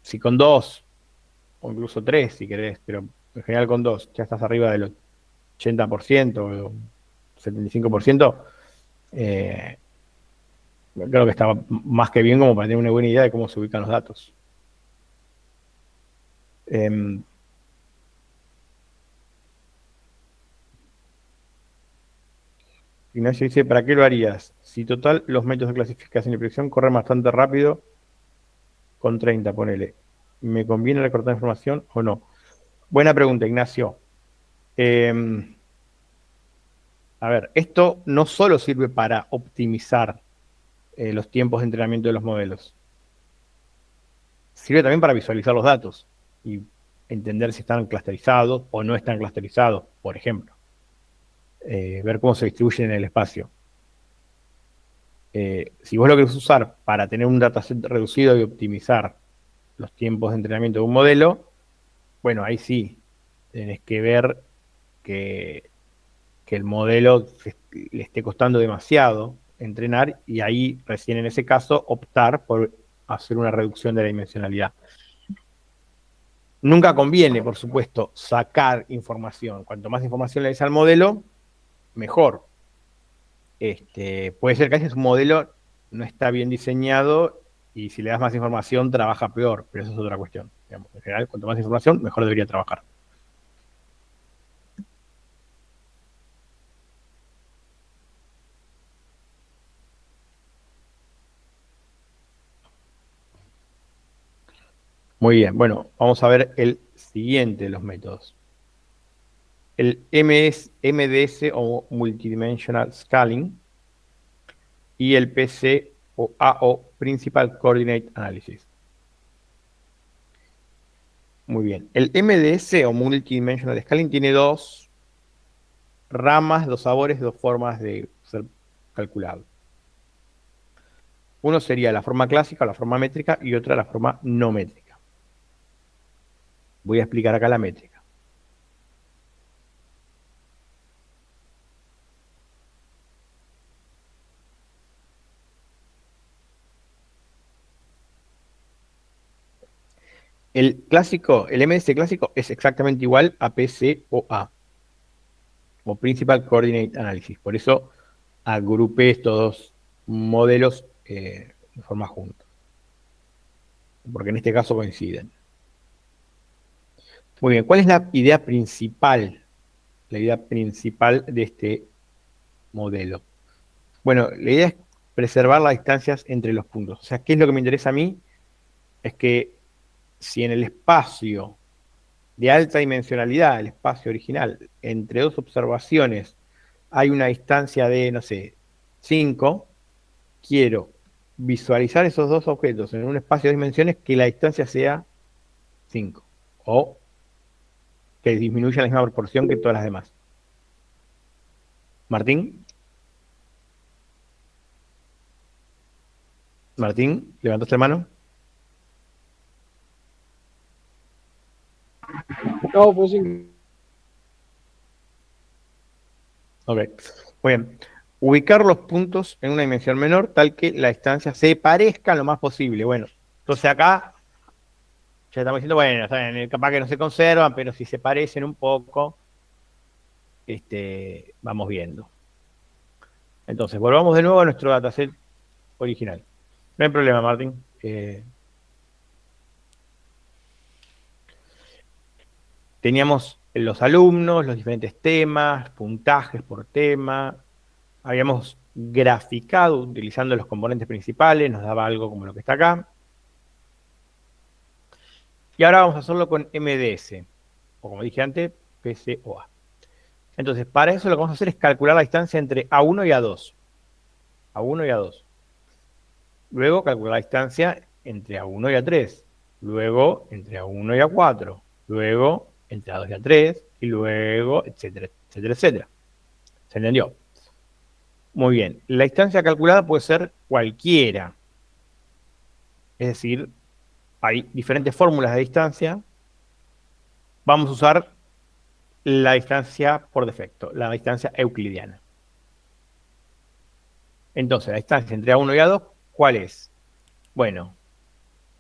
si con 2, o incluso 3 si querés, pero en general con 2 ya estás arriba del 80% o 75%, eh, creo que está más que bien como para tener una buena idea de cómo se ubican los datos. Ignacio dice, ¿para qué lo harías? Si total los métodos de clasificación y predicción corren bastante rápido, con 30, ponele. ¿Me conviene recortar información o no? Buena pregunta, Ignacio. A ver, esto no solo sirve para optimizar los tiempos de entrenamiento de los modelos, sirve también para visualizar los datos y entender si están clusterizados o no están clusterizados, por ejemplo. Ver cómo se distribuyen en el espacio. Si vos lo querés usar para tener un dataset reducido y optimizar los tiempos de entrenamiento de un modelo, bueno, ahí sí, tenés que ver que el modelo le esté costando demasiado entrenar y ahí recién en ese caso optar por hacer una reducción de la dimensionalidad. Nunca conviene, por supuesto, sacar información. Cuanto más información le des al modelo, mejor. Puede ser que a veces un modelo no está bien diseñado y si le das más información trabaja peor, pero eso es otra cuestión. Digamos, en general, cuanto más información, mejor debería trabajar. Muy bien, bueno, vamos a ver el siguiente de los métodos. El MDS o Multidimensional Scaling y el PC o AO, Principal Coordinate Analysis. Muy bien. El MDS o Multidimensional Scaling tiene dos ramas, dos sabores, dos formas de ser calculado. Uno sería la forma clásica o la forma métrica y otra la forma no métrica. Voy a explicar acá la métrica. El clásico, el MDS clásico es exactamente igual a PCOA, o Principal Coordinate Analysis. Por eso agrupé estos dos modelos de forma junta, porque en este caso coinciden. Muy bien, ¿cuál es la idea principal? La idea principal de este modelo. Bueno, la idea es preservar las distancias entre los puntos. O sea, ¿qué es lo que me interesa a mí? Es que si en el espacio de alta dimensionalidad, el espacio original, entre dos observaciones, hay una distancia de, no sé, 5, quiero visualizar esos dos objetos en un espacio de dimensiones que la distancia sea 5 o que disminuya en la misma proporción que todas las demás. Martín. Martín, ¿levantaste la mano? No, pues sí. Ok, muy bien. Ubicar los puntos en una dimensión menor tal que la distancia se parezca lo más posible. Bueno, entonces acá ya estamos diciendo, bueno, ¿saben? Capaz que no se conservan, pero si se parecen un poco, vamos viendo. Entonces, volvamos de nuevo a nuestro dataset original. No hay problema, Martín. Teníamos los alumnos, los diferentes temas, puntajes por tema. Habíamos graficado utilizando los componentes principales, nos daba algo como lo que está acá. Y ahora vamos a hacerlo con MDS, o como dije antes, PCOA. Entonces, para eso lo que vamos a hacer es calcular la distancia entre A1 y A2. A1 y A2. Luego calcular la distancia entre A1 y A3. Luego entre A1 y A4. Luego entre A2 y A3. Y luego, etcétera, etcétera, etcétera. ¿Se entendió? Muy bien. La distancia calculada puede ser cualquiera. Es decir, hay diferentes fórmulas de distancia. Vamos a usar la distancia por defecto, la distancia euclidiana. Entonces, la distancia entre A1 y A2, ¿cuál es? Bueno,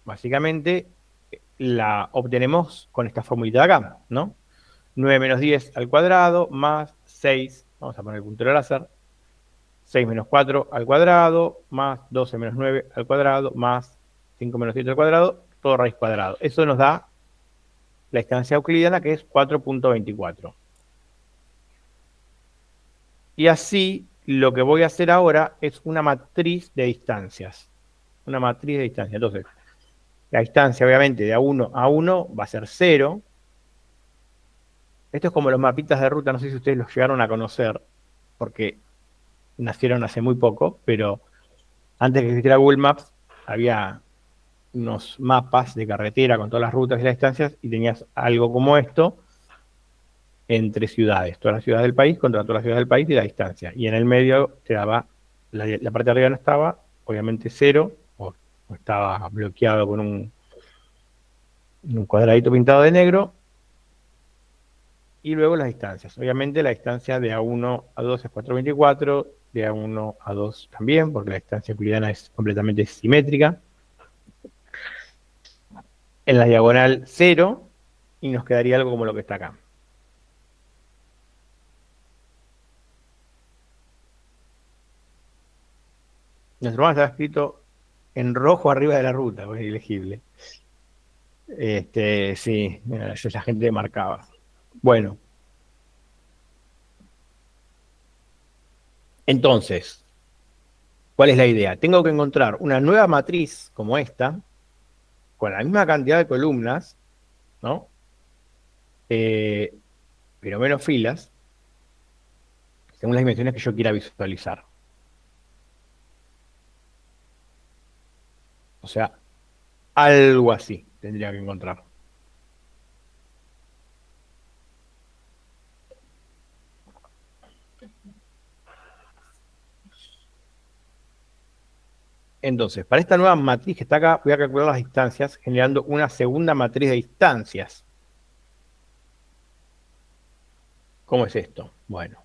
básicamente la obtenemos con esta formulita de acá, ¿no? 9 menos 10 al cuadrado más 6, vamos a poner el puntero láser, 6 menos 4 al cuadrado más 12 menos 9 al cuadrado más 5 menos 7 al cuadrado, todo raíz cuadrado. Eso nos da la distancia euclidiana, que es 4.24. Y así lo que voy a hacer ahora es una matriz de distancias. Una matriz de distancia. Entonces, la distancia obviamente de A1 a 1 va a ser 0. Esto es como los mapitas de ruta, no sé si ustedes los llegaron a conocer, porque nacieron hace muy poco, pero antes que existiera Google Maps, había unos mapas de carretera con todas las rutas y las distancias, y tenías algo como esto entre ciudades, todas las ciudades del país contra todas las ciudades del país y la distancia. Y en el medio te daba, la parte de arriba no estaba, obviamente 0, o estaba bloqueado con un cuadradito pintado de negro, y luego las distancias. Obviamente la distancia de A1 a 2 es 4.24, de A1 a 2 también, porque la distancia euclidiana es completamente simétrica. En la diagonal 0, y nos quedaría algo como lo que está acá. Nuestro mapa está escrito en rojo arriba de la ruta, pues es ilegible. Sí, eso la gente marcaba. Bueno. Entonces, ¿cuál es la idea? Tengo que encontrar una nueva matriz como esta, con la misma cantidad de columnas, ¿no? Pero menos filas, según las dimensiones que yo quiera visualizar. O sea, algo así tendría que encontrar. Entonces, para esta nueva matriz que está acá, voy a calcular las distancias generando una segunda matriz de distancias. ¿Cómo es esto? Bueno,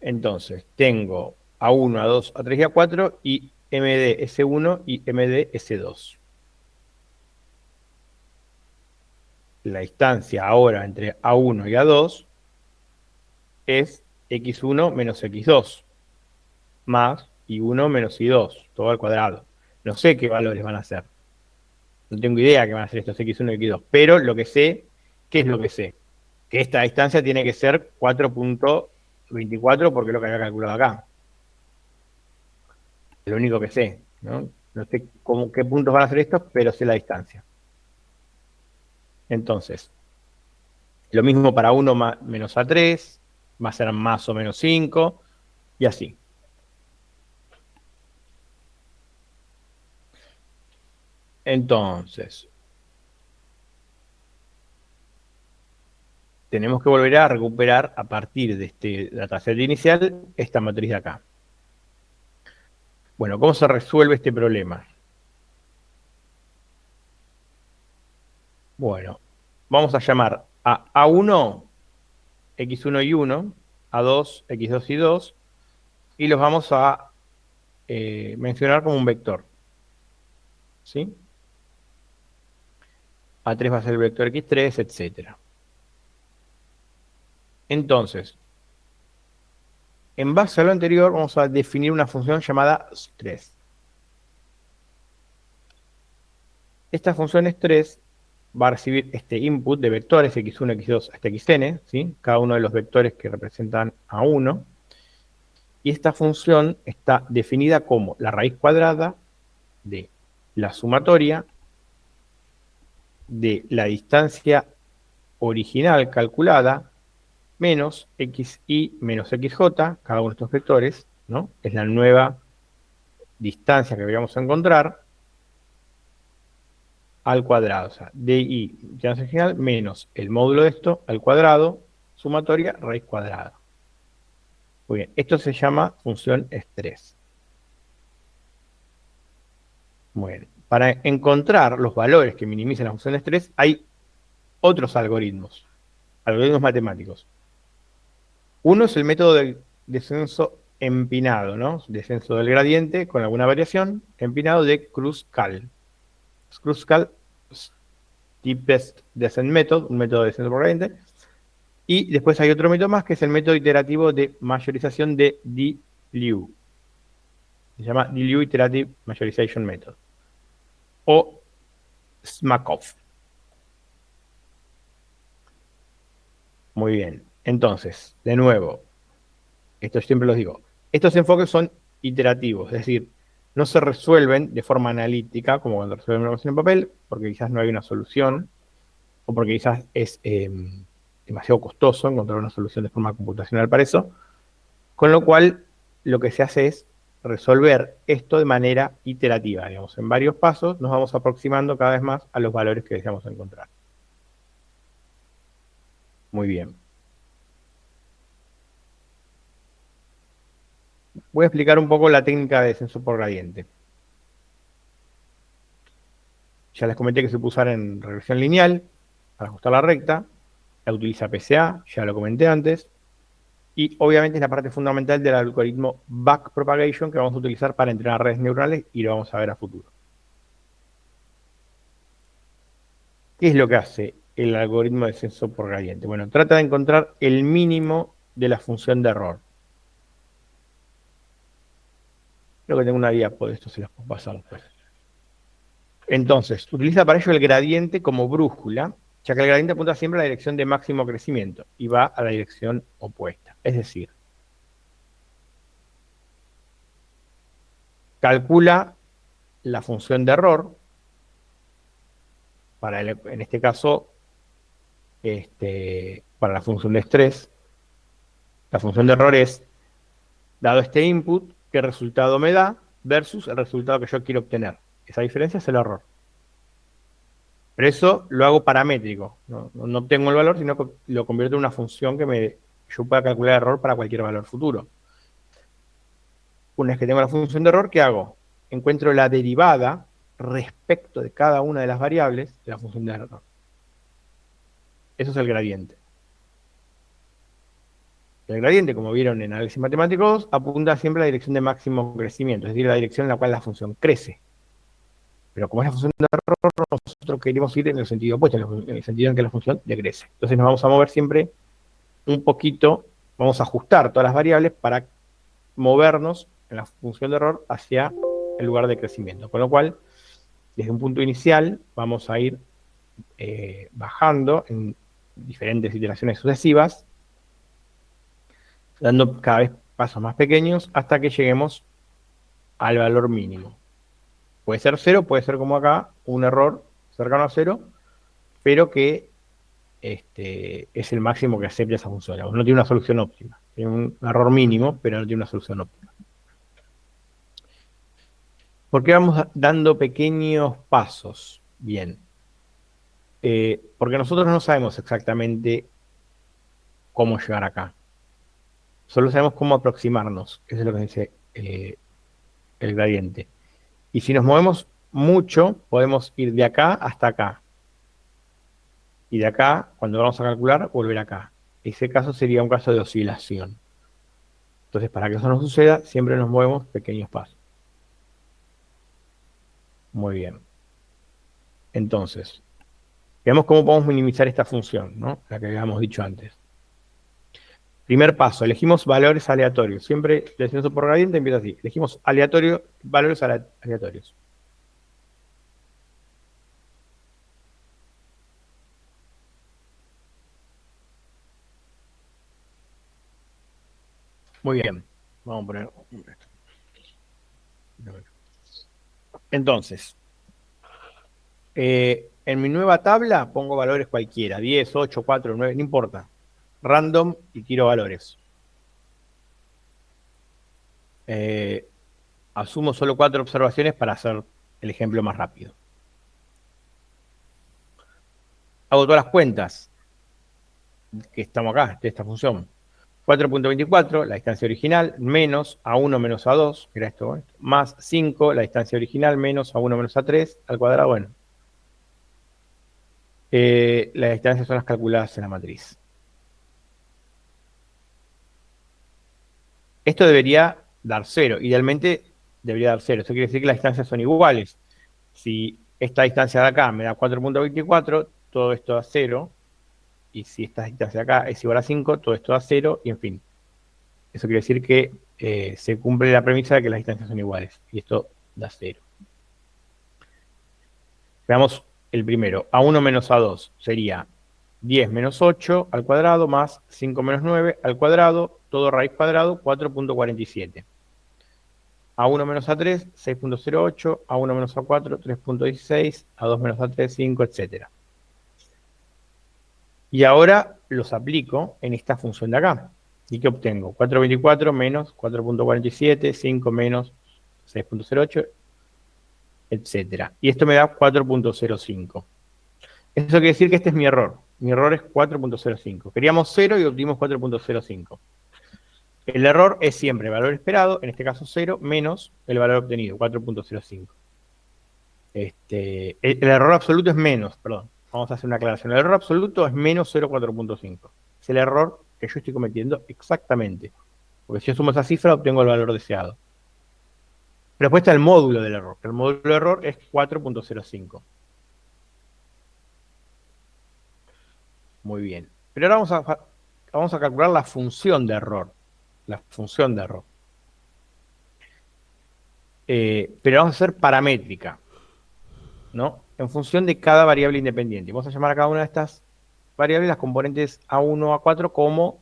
entonces tengo A1, A2, A3 y A4 y MD S1 y MD S2. La distancia ahora entre A1 y A2 es X1 menos X2 más Y1 menos Y2, todo al cuadrado. No sé qué valores van a ser. No tengo idea qué van a ser estos X1 y X2, pero lo que sé, ¿qué es lo que sé? Que esta distancia tiene que ser 4.24 porque es lo que había calculado acá. Es lo único que sé, ¿no? No sé qué puntos van a ser estos, pero sé la distancia. Entonces, lo mismo para 1 menos A3, va a ser más o menos 5, y así. Entonces, tenemos que volver a recuperar a partir de este dataset inicial esta matriz de acá. Bueno, ¿cómo se resuelve este problema? Bueno, vamos a llamar a A1, X1 y 1, A2, X2 y 2, y los vamos a mencionar como un vector. ¿Sí? A3 va a ser el vector X3, etc. Entonces, en base a lo anterior, vamos a definir una función llamada stress. Esta función stress va a recibir este input de vectores x1, x2 hasta xn, ¿sí? Cada uno de los vectores que representan a 1. Y esta función está definida como la raíz cuadrada de la sumatoria de la distancia original calculada menos xy menos xj, cada uno de estos vectores, ¿no? Es la nueva distancia que vamos a encontrar al cuadrado. O sea, di, distancia original, menos el módulo de esto al cuadrado, sumatoria, raíz cuadrada. Muy bien, esto se llama función estrés. Muy bien. Para encontrar los valores que minimizan la función de estrés, hay otros algoritmos matemáticos. Uno es el método del descenso empinado, ¿no? Descenso del gradiente con alguna variación, empinado de Kruskal. Kruskal Steepest Descent Method, un método de descenso por gradiente. Y después hay otro método más, que es el método iterativo de mayorización de Liu. Se llama Liu Iterative Majorization Method. O Smakov. Muy bien. Entonces, de nuevo, esto siempre los digo, estos enfoques son iterativos, es decir, no se resuelven de forma analítica, como cuando resuelven una ecuación en papel, porque quizás no hay una solución, o porque quizás es demasiado costoso encontrar una solución de forma computacional para eso, con lo cual lo que se hace es resolver esto de manera iterativa, digamos, en varios pasos nos vamos aproximando cada vez más a los valores que deseamos encontrar. Muy bien. Voy a explicar un poco la técnica de descenso por gradiente. Ya les comenté que se puede usar en regresión lineal para ajustar la recta. La utiliza PCA, ya lo comenté antes. Y obviamente es la parte fundamental del algoritmo backpropagation que vamos a utilizar para entrenar redes neuronales y lo vamos a ver a futuro. ¿Qué es lo que hace el algoritmo de descenso por gradiente? Bueno, trata de encontrar el mínimo de la función de error. Creo que tengo una diapo de esto, se las puedo pasar después. Entonces, utiliza para ello el gradiente como brújula, ya que el gradiente apunta siempre a la dirección de máximo crecimiento y va a la dirección opuesta. Es decir, calcula la función de error, en este caso, para la función de estrés. La función de error es, dado este input, qué resultado me da versus el resultado que yo quiero obtener. Esa diferencia es el error. Pero eso lo hago paramétrico. No obtengo el valor, sino que lo convierto en una función que yo pueda calcular el error para cualquier valor futuro. Una vez que tengo la función de error, ¿qué hago? Encuentro la derivada respecto de cada una de las variables de la función de error. Eso es el gradiente. El gradiente, como vieron en análisis matemático 2, apunta siempre a la dirección de máximo crecimiento, es decir, la dirección en la cual la función crece. Pero como es la función de error, nosotros queremos ir en el sentido opuesto, en el sentido en que la función decrece. Entonces nos vamos a mover siempre un poquito, vamos a ajustar todas las variables para movernos en la función de error hacia el lugar de crecimiento. Con lo cual, desde un punto inicial, vamos a ir bajando en diferentes iteraciones sucesivas, dando cada vez pasos más pequeños hasta que lleguemos al valor mínimo. Puede ser 0, puede ser como acá, un error cercano a 0, pero que es el máximo que acepta esa función. No tiene una solución óptima. Tiene un error mínimo, pero no tiene una solución óptima. ¿Por qué vamos dando pequeños pasos? Bien. Porque nosotros no sabemos exactamente cómo llegar acá. Solo sabemos cómo aproximarnos. Eso es lo que dice el gradiente. Y si nos movemos mucho, podemos ir de acá hasta acá. Y de acá, cuando vamos a calcular, volver acá. Ese caso sería un caso de oscilación. Entonces, para que eso no suceda, siempre nos movemos pequeños pasos. Muy bien. Entonces, veamos cómo podemos minimizar esta función, ¿no? La que habíamos dicho antes. Primer paso, elegimos valores aleatorios. Siempre el descenso por gradiente empieza así. Elegimos valores aleatorios. Muy bien. Vamos a poner esto. Entonces, en mi nueva tabla pongo valores cualquiera. 10, 8, 4, 9, no importa. Random y tiro valores. Asumo solo 4 observaciones para hacer el ejemplo más rápido. Hago todas las cuentas que estamos acá, de esta función. 4.24, la distancia original, menos A1 menos A2, que era esto, más 5, la distancia original, menos A1 menos A3, al cuadrado, bueno. Las distancias son las calculadas en la matriz. Esto debería dar 0, idealmente debería dar 0, eso quiere decir que las distancias son iguales. Si esta distancia de acá me da 4.24, todo esto da 0, y si esta distancia de acá es igual a 5, todo esto da 0, y en fin. Eso quiere decir que se cumple la premisa de que las distancias son iguales, y esto da 0. Veamos el primero. A1 menos A2 sería 10 menos 8 al cuadrado más 5 menos 9 al cuadrado, todo raíz cuadrado, 4.47. A1 menos A3, 6.08, A1 menos A4, 3.16, A2 menos A3, 5, etc. Y ahora los aplico en esta función de acá. ¿Y qué obtengo? 4.24 menos 4.47, 5 menos 6.08, etc. Y esto me da 4.05. Eso quiere decir que este es mi error. Mi error es 4.05. Queríamos 0 y obtuvimos 4.05. El error es siempre el valor esperado, en este caso 0, menos el valor obtenido, 4.05. El error absoluto es menos, perdón. Vamos a hacer una aclaración. El error absoluto es menos 0,4.5. Es el error que yo estoy cometiendo exactamente. Porque si yo sumo esa cifra, obtengo el valor deseado. Pero después está el módulo del error. El módulo del error es 4.05. Muy bien. Pero ahora vamos a calcular la función de error. La función de error. Pero vamos a hacer paramétrica, ¿no? En función de cada variable independiente. Vamos a llamar a cada una de estas variables las componentes A1, A4 como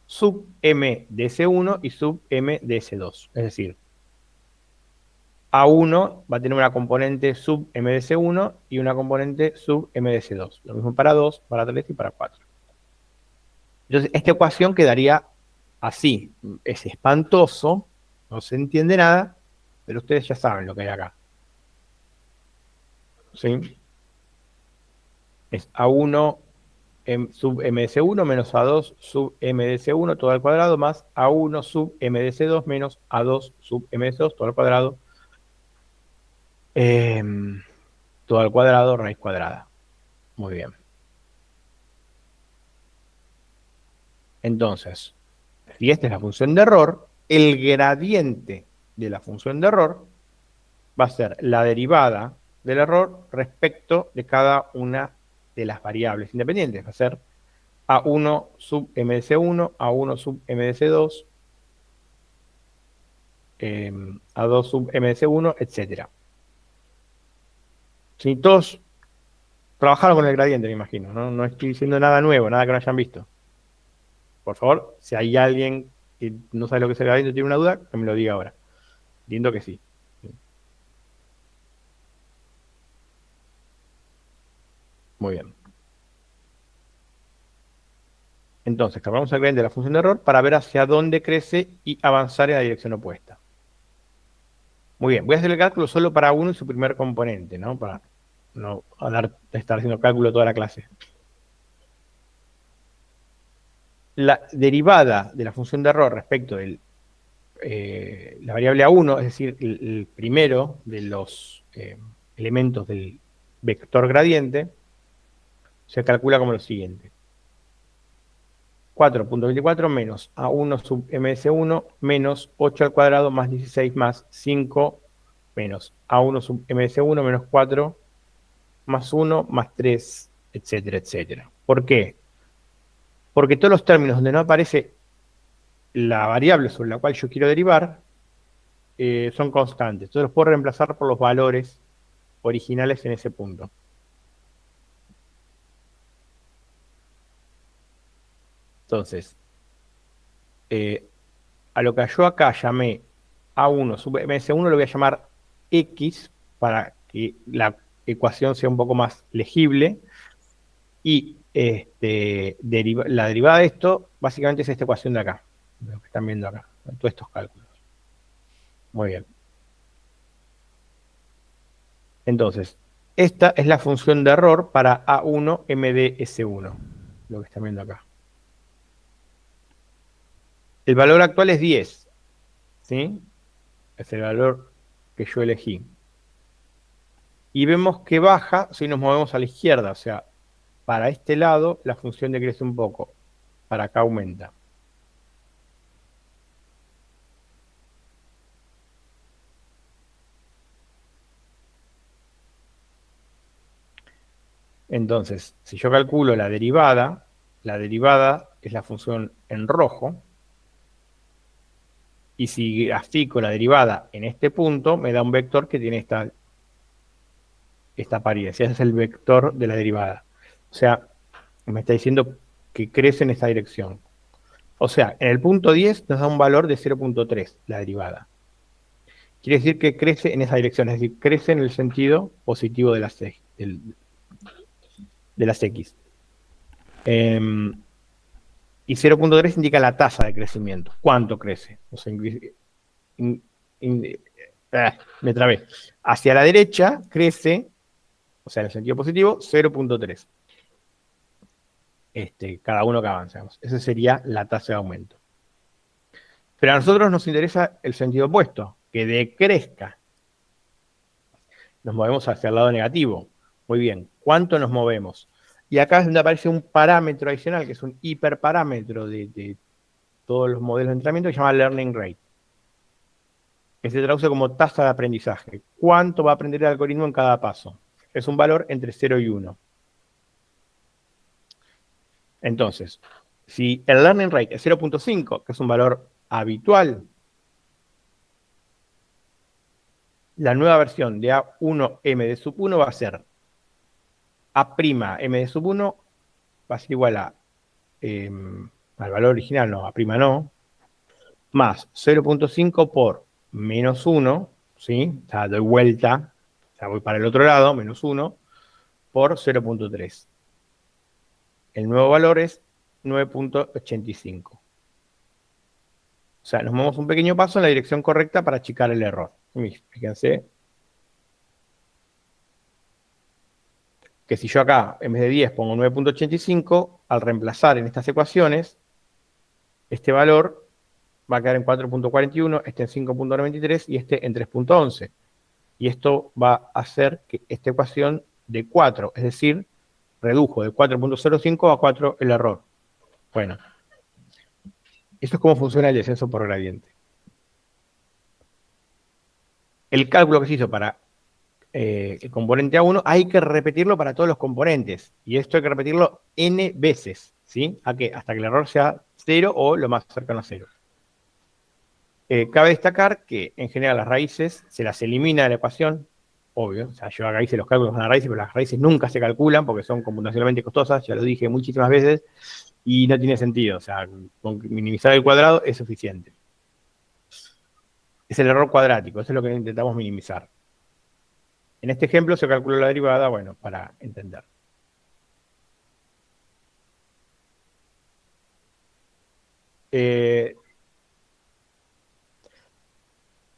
sub m de S1 y sub m de S2. Es decir, A1 va a tener una componente sub m de S1 y una componente sub m de S2. Lo mismo para 2, para 3 y para 4. Entonces, esta ecuación quedaría así. Es espantoso, no se entiende nada, pero ustedes ya saben lo que hay acá. ¿Sí? Es A1 sub MDC1 menos A2 sub MDC1 todo al cuadrado más A1 sub MDC2 menos A2 sub MDC2 todo al cuadrado, todo al cuadrado, raíz cuadrada. Muy bien. Entonces, si esta es la función de error, el gradiente de la función de error va a ser la derivada del error respecto de cada una de las variables independientes. Va a ser A1 sub MDC1, A1 sub MDC2, A2 sub MDC1, etc. Si todos trabajaron con el gradiente, me imagino, ¿no? No estoy diciendo nada nuevo, nada que no hayan visto. Por favor, si hay alguien que no sabe lo que es el gradiente o tiene una duda, que me lo diga ahora. Entiendo que sí. Muy bien. Entonces, calculamos el gradiente de la función de error para ver hacia dónde crece y avanzar en la dirección opuesta. Muy bien, voy a hacer el cálculo solo para uno y su primer componente, ¿no? Para no estar haciendo cálculo toda la clase. La derivada de la función de error respecto de la variable A1, es decir, el primero de los elementos del vector gradiente, se calcula como lo siguiente. 4.24 menos A1 sub ms1 menos 8 al cuadrado más 16 más 5 menos A1 sub ms1 menos 4 más 1 más 3, etcétera, etcétera. ¿Por qué? Porque todos los términos donde no aparece la variable sobre la cual yo quiero derivar son constantes. Entonces los puedo reemplazar por los valores originales en ese punto. Entonces, a lo que yo acá llamé A1 sub MS1 lo voy a llamar X para que la ecuación sea un poco más legible. Y la derivada de esto básicamente es esta ecuación de acá, lo que están viendo acá, todos estos cálculos. Muy bien. Entonces, esta es la función de error para A1 MDS1, lo que están viendo acá. El valor actual es 10, ¿sí? Es el valor que yo elegí. Y vemos que baja si nos movemos a la izquierda, o sea, para este lado la función decrece un poco, para acá aumenta. Entonces, si yo calculo la derivada es la función en rojo, y si grafico la derivada en este punto, me da un vector que tiene esta apariencia. Ese es el vector de la derivada. O sea, me está diciendo que crece en esta dirección. O sea, en el punto 10 nos da un valor de 0.3 la derivada. Quiere decir que crece en esa dirección, es decir, crece en el sentido positivo de las X. Y 0.3 indica la tasa de crecimiento. ¿Cuánto crece? O sea, me trabé. Hacia la derecha crece, o sea, en el sentido positivo, 0.3. Cada uno que avanzamos. Esa sería la tasa de aumento. Pero a nosotros nos interesa el sentido opuesto, que decrezca. Nos movemos hacia el lado negativo. Muy bien, ¿cuánto nos movemos? Y acá es donde aparece un parámetro adicional, que es un hiperparámetro de todos los modelos de entrenamiento, que se llama Learning Rate, que se traduce como tasa de aprendizaje. ¿Cuánto va a aprender el algoritmo en cada paso? Es un valor entre 0 y 1. Entonces, si el Learning Rate es 0.5, que es un valor habitual, la nueva versión de A1M de sub 1 va a ser A'M de sub 1 va a ser igual a al valor original, no, A' no, más 0.5 por menos 1, ¿sí? O sea, doy vuelta, o sea, voy para el otro lado, menos 1, por 0.3. El nuevo valor es 9.85. O sea, nos movemos un pequeño paso en la dirección correcta para achicar el error. Fíjense que si yo acá, en vez de 10, pongo 9.85, al reemplazar en estas ecuaciones, este valor va a quedar en 4.41, este en 5.93 y este en 3.11. Y esto va a hacer que esta ecuación de 4, es decir, redujo de 4.05 a 4 el error. Bueno, esto es cómo funciona el descenso por gradiente. El cálculo que se hizo para el componente A1 hay que repetirlo para todos los componentes. Y esto hay que repetirlo n veces, ¿sí? ¿A qué? Hasta que el error sea 0 o lo más cercano a 0. Cabe destacar que en general las raíces se las elimina de la ecuación, obvio, o sea, yo acá hice los cálculos con las raíces, pero las raíces nunca se calculan porque son computacionalmente costosas, ya lo dije muchísimas veces, y no tiene sentido, o sea, con minimizar el cuadrado es suficiente. Es el error cuadrático, eso es lo que intentamos minimizar. En este ejemplo se calculó la derivada, bueno, para entender.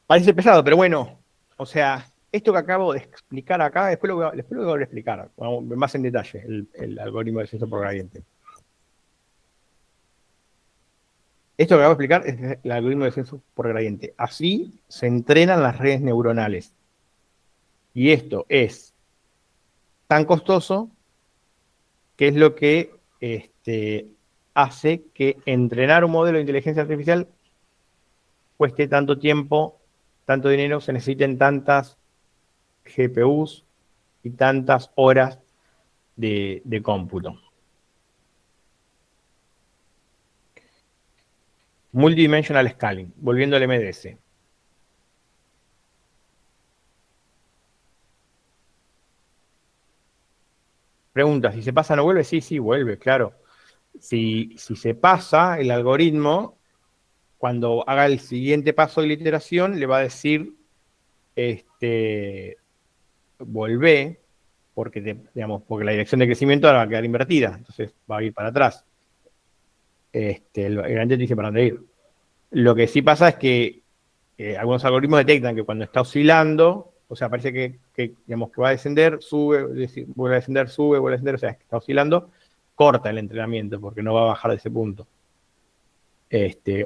Parece pesado, pero bueno, o sea, esto que acabo de explicar acá, después lo voy a explicar más en detalle, el algoritmo de descenso por gradiente. Esto que acabo de explicar es el algoritmo de descenso por gradiente. Así se entrenan las redes neuronales. Y esto es tan costoso que es lo que hace que entrenar un modelo de inteligencia artificial cueste tanto tiempo, tanto dinero, se necesiten tantas GPUs y tantas horas de cómputo. Multidimensional Scaling, volviendo al MDS. Pregunta, ¿si se pasa no vuelve? Sí, sí, vuelve, claro. Si se pasa el algoritmo, cuando haga el siguiente paso de la iteración, le va a decir, volvé, porque, porque la dirección de crecimiento ahora va a quedar invertida, entonces va a ir para atrás. El gradiente dice para dónde ir. Lo que sí pasa es que algunos algoritmos detectan que cuando está oscilando, o sea, parece que va a descender, sube, vuelve a descender, sube, vuelve a descender, o sea, que está oscilando, corta el entrenamiento porque no va a bajar de ese punto.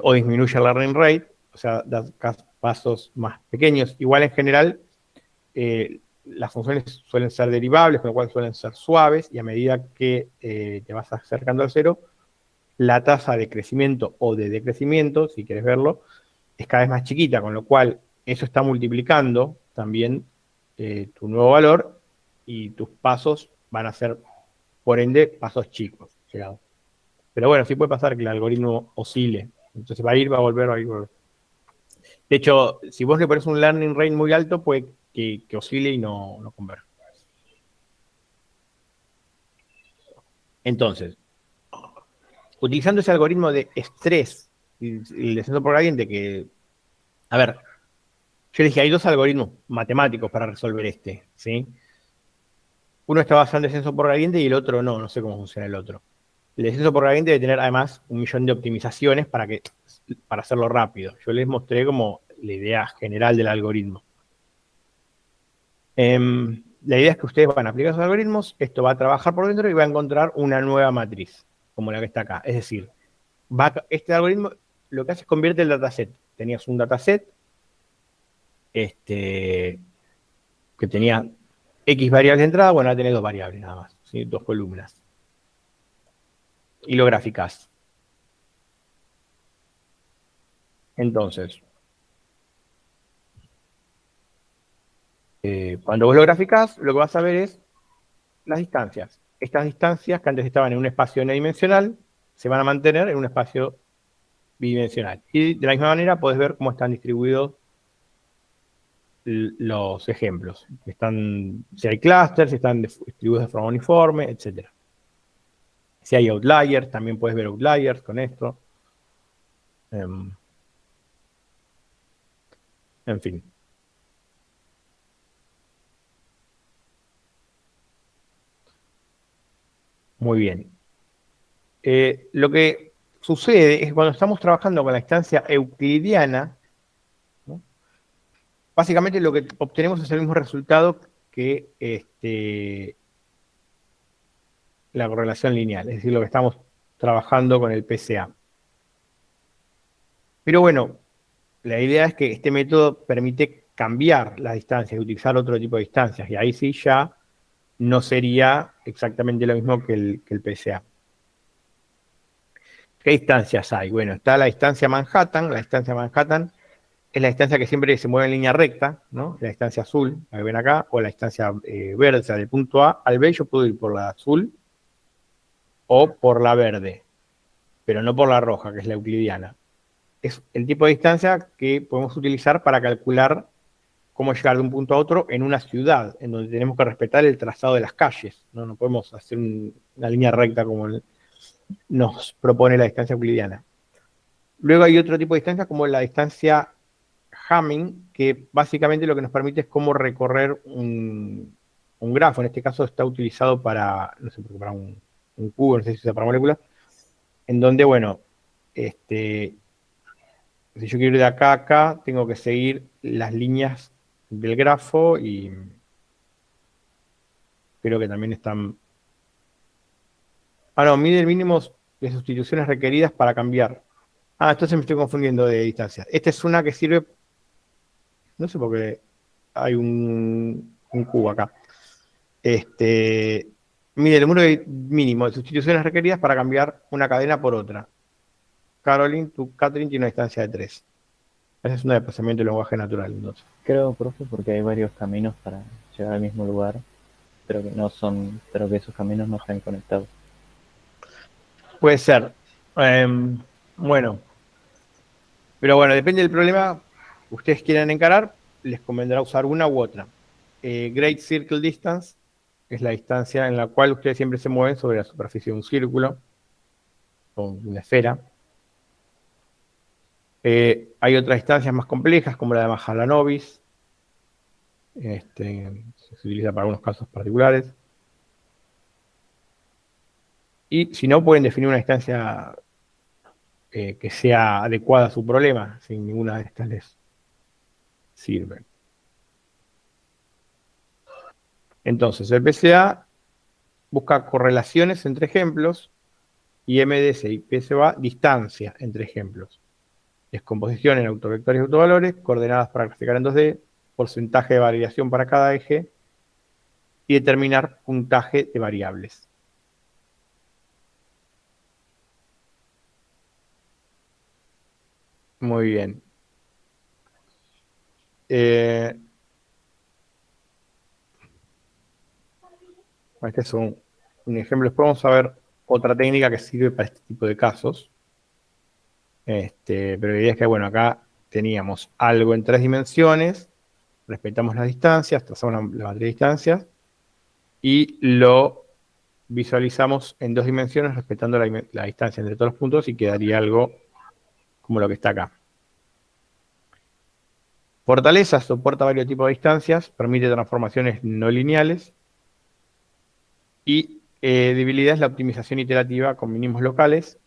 O disminuye el learning rate, o sea, da pasos más pequeños. Igual en general, las funciones suelen ser derivables, con lo cual suelen ser suaves, y a medida que te vas acercando al cero, la tasa de crecimiento o de decrecimiento, si quieres verlo, es cada vez más chiquita, con lo cual eso está multiplicando también tu nuevo valor y tus pasos van a ser por ende, pasos chicos. Llegado. Pero bueno, sí puede pasar que el algoritmo oscile. Entonces va a ir, va a volver, va a ir, va a volver. De hecho, si vos le pones un learning rate muy alto, puede que oscile y no converja. Entonces, utilizando ese algoritmo de estrés y el descenso por gradiente, que, a ver, yo le dije, hay dos algoritmos matemáticos para resolver este, ¿sí? Uno está basado en descenso por gradiente y el otro no sé cómo funciona el otro. El descenso por gradiente debe tener además 1.000.000 de optimizaciones para hacerlo rápido. Yo les mostré como la idea general del algoritmo. La idea es que ustedes van a aplicar esos algoritmos, esto va a trabajar por dentro y va a encontrar una nueva matriz, como la que está acá. Es decir, este algoritmo lo que hace es convierte el dataset. Tenías un dataset que tenía X variables de entrada, bueno, ahora tenés dos variables nada más, ¿sí? Dos columnas. Y lo graficás. Entonces, cuando vos lo graficás, lo que vas a ver es las distancias. Estas distancias que antes estaban en un espacio no dimensional, se van a mantener en un espacio bidimensional. Y de la misma manera podés ver cómo están distribuidos los ejemplos. Si hay clusters, si están distribuidos de forma uniforme, etc. Si hay outliers, también puedes ver outliers con esto. En fin. Muy bien. Lo que sucede es que cuando estamos trabajando con la instancia euclidiana, ¿no? Básicamente lo que obtenemos es el mismo resultado que la correlación lineal, es decir, lo que estamos trabajando con el PCA. Pero bueno, la idea es que este método permite cambiar las distancias y utilizar otro tipo de distancias, y ahí sí ya no sería exactamente lo mismo que el PCA. ¿Qué distancias hay? Bueno, está la distancia Manhattan. La distancia Manhattan es la distancia que siempre se mueve en línea recta, ¿no? La distancia azul, la que ven acá, o la distancia verde, o sea, del punto A al B, yo puedo ir por la azul o por la verde, pero no por la roja, que es la euclidiana. Es el tipo de distancia que podemos utilizar para calcular cómo llegar de un punto a otro en una ciudad, en donde tenemos que respetar el trazado de las calles, ¿no? No podemos hacer una línea recta como nos propone la distancia euclidiana. Luego hay otro tipo de distancia como la distancia Hamming, que básicamente lo que nos permite es cómo recorrer un grafo. En este caso está utilizado para, no sé, para un cubo, no sé si sea para moléculas, en donde, bueno, si yo quiero ir de acá a acá, tengo que seguir las líneas del grafo y creo que también están... Ah, no, mide el mínimo de sustituciones requeridas para cambiar. Ah, entonces me estoy confundiendo de distancia. Esta es una que sirve, no sé por qué hay un cubo acá. Mide el número mínimo de sustituciones requeridas para cambiar una cadena por otra. Catherine tiene una distancia de 3. Ese es un desplazamiento del lenguaje natural, entonces. Creo, profe, porque hay varios caminos para llegar al mismo lugar, pero que esos caminos no están conectados. Puede ser. Bueno, pero bueno, depende del problema que ustedes quieran encarar, les convendrá usar una u otra. Great Circle Distance es la distancia en la cual ustedes siempre se mueven sobre la superficie de un círculo o una esfera. Hay otras distancias más complejas, como la de Mahalanobis. Se utiliza para algunos casos particulares. Y si no, pueden definir una distancia que sea adecuada a su problema, sin ninguna de estas les sirve. Entonces, el PCA busca correlaciones entre ejemplos y MDS y PSA distancia entre ejemplos. Descomposición en autovectores y autovalores, coordenadas para graficar en 2D, porcentaje de variación para cada eje y determinar puntaje de variables. Muy bien. Este es un ejemplo. Después vamos a ver otra técnica que sirve para este tipo de casos. Pero la idea es que, bueno, acá teníamos algo en 3 dimensiones, respetamos las distancias, trazamos la matriz de distancias y lo visualizamos en 2 dimensiones respetando la distancia entre todos los puntos y quedaría algo como lo que está acá. Fortaleza soporta varios tipos de distancias, permite transformaciones no lineales y debilidad es la optimización iterativa con mínimos locales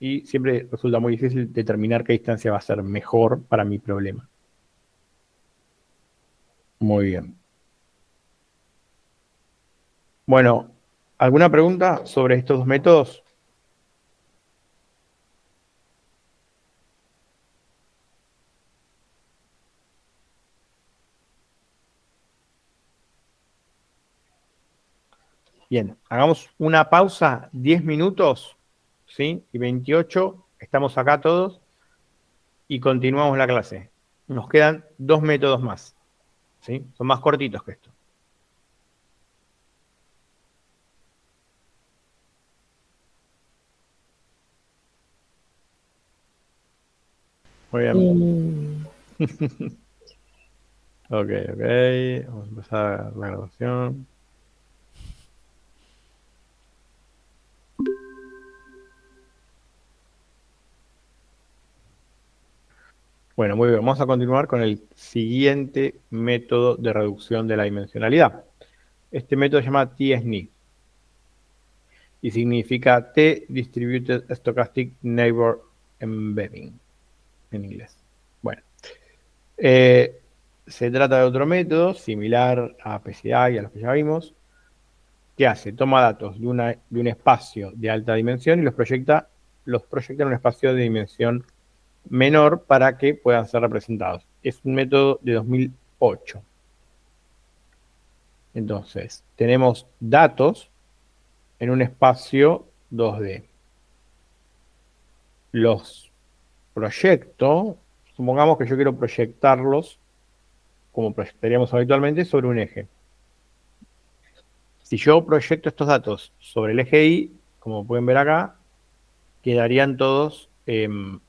y siempre resulta muy difícil determinar qué distancia va a ser mejor para mi problema. Muy bien. Bueno, ¿alguna pregunta sobre estos dos métodos? Bien, hagamos una pausa, 10 minutos, ¿sí? Y 28, estamos acá todos y continuamos la clase. Nos quedan 2 métodos más, ¿sí? Son más cortitos que esto. Muy bien. Ok, vamos a empezar la grabación. Bueno, muy bien, vamos a continuar con el siguiente método de reducción de la dimensionalidad. Este método se llama TSNE y significa T-Distributed Stochastic Neighbor Embedding en inglés. Bueno, se trata de otro método similar a PCA y a los que ya vimos. ¿Qué hace? Toma datos de un espacio de alta dimensión y los proyecta en un espacio de dimensión menor para que puedan ser representados. Es un método de 2008. Entonces, tenemos datos en un espacio 2D. Los proyecto, supongamos que yo quiero proyectarlos, como proyectaríamos habitualmente, sobre un eje. Si yo proyecto estos datos sobre el eje Y, como pueden ver acá, quedarían todos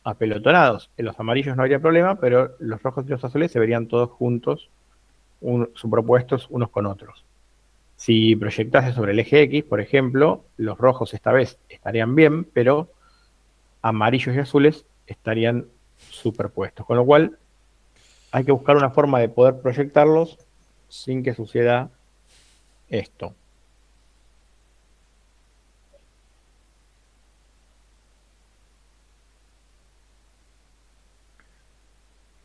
apelotonados. En los amarillos no habría problema, pero los rojos y los azules se verían todos juntos, superpuestos unos con otros. Si proyectase sobre el eje X, por ejemplo, los rojos esta vez estarían bien, pero amarillos y azules estarían superpuestos. Con lo cual, hay que buscar una forma de poder proyectarlos sin que suceda esto.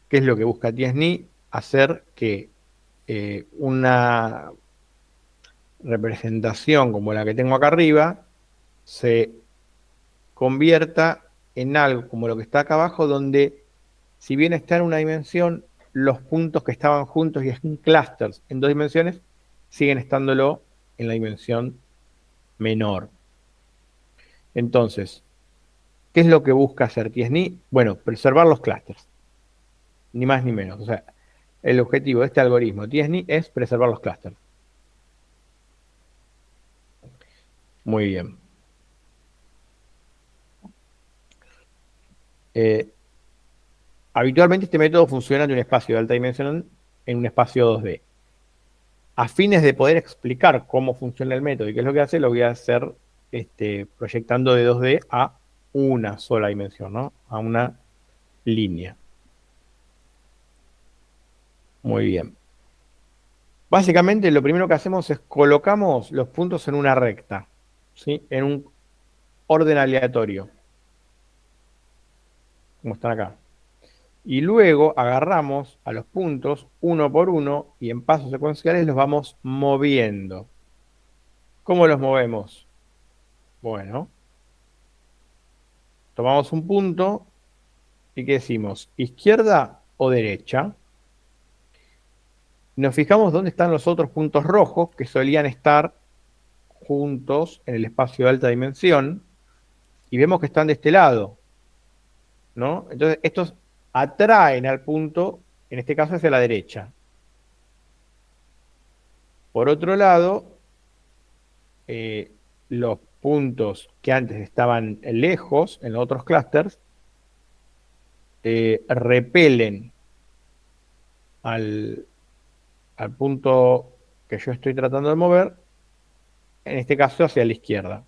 ¿Qué es lo que busca TSNI? Hacer que una representación como la que tengo acá arriba se convierta en algo como lo que está acá abajo, donde si bien está en una dimensión, los puntos que estaban juntos y en clusters en 2 dimensiones siguen estándolo en la dimensión menor. Entonces, ¿qué es lo que busca hacer TSNI? Bueno, preservar los clusters, ni más ni menos. O sea, el objetivo de este algoritmo TSNI es preservar los clusters. Muy bien. Habitualmente este método funciona de un espacio de alta dimensión en un espacio 2D. A fines de poder explicar cómo funciona el método y qué es lo que hace, lo voy a hacer proyectando de 2D a una sola dimensión, ¿no? A una línea. Muy bien. Básicamente lo primero que hacemos es colocamos los puntos en una recta, ¿sí? En un orden aleatorio, como están acá. Y luego agarramos a los puntos uno por uno y en pasos secuenciales los vamos moviendo. ¿Cómo los movemos? Bueno, tomamos un punto y ¿qué decimos? ¿Izquierda o derecha? Nos fijamos dónde están los otros puntos rojos que solían estar juntos en el espacio de alta dimensión y vemos que están de este lado, ¿no? Entonces estos atraen al punto, en este caso hacia la derecha. Por otro lado, los puntos que antes estaban lejos en los otros clústeres repelen al punto que yo estoy tratando de mover, en este caso hacia la izquierda.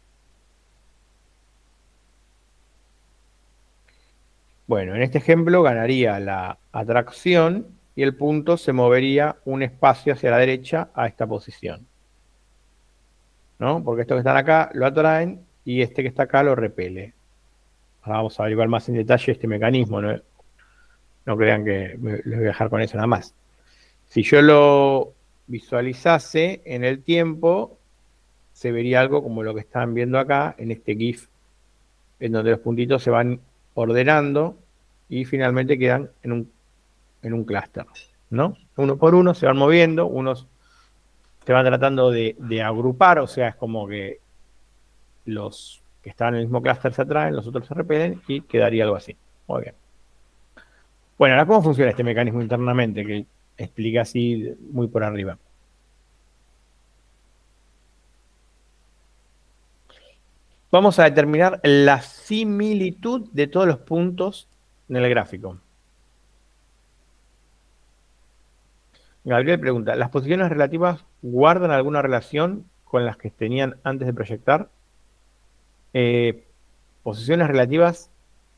Bueno, en este ejemplo ganaría la atracción y el punto se movería un espacio hacia la derecha a esta posición, ¿no? Porque estos que están acá lo atraen y este que está acá lo repele. Ahora vamos a averiguar más en detalle este mecanismo, ¿no? No crean que les voy a dejar con eso nada más. Si yo lo visualizase en el tiempo, se vería algo como lo que están viendo acá en este GIF, en donde los puntitos se van ordenando y finalmente quedan en un clúster, ¿no? Uno por uno se van moviendo, unos se van tratando de agrupar, o sea, es como que los que están en el mismo clúster se atraen, los otros se repelen y quedaría algo así. Muy bien. Bueno, ahora, ¿cómo funciona este mecanismo internamente? Que explica así muy por arriba. Vamos a determinar la similitud de todos los puntos en el gráfico. Gabriel pregunta, ¿las posiciones relativas guardan alguna relación con las que tenían antes de proyectar? Posiciones relativas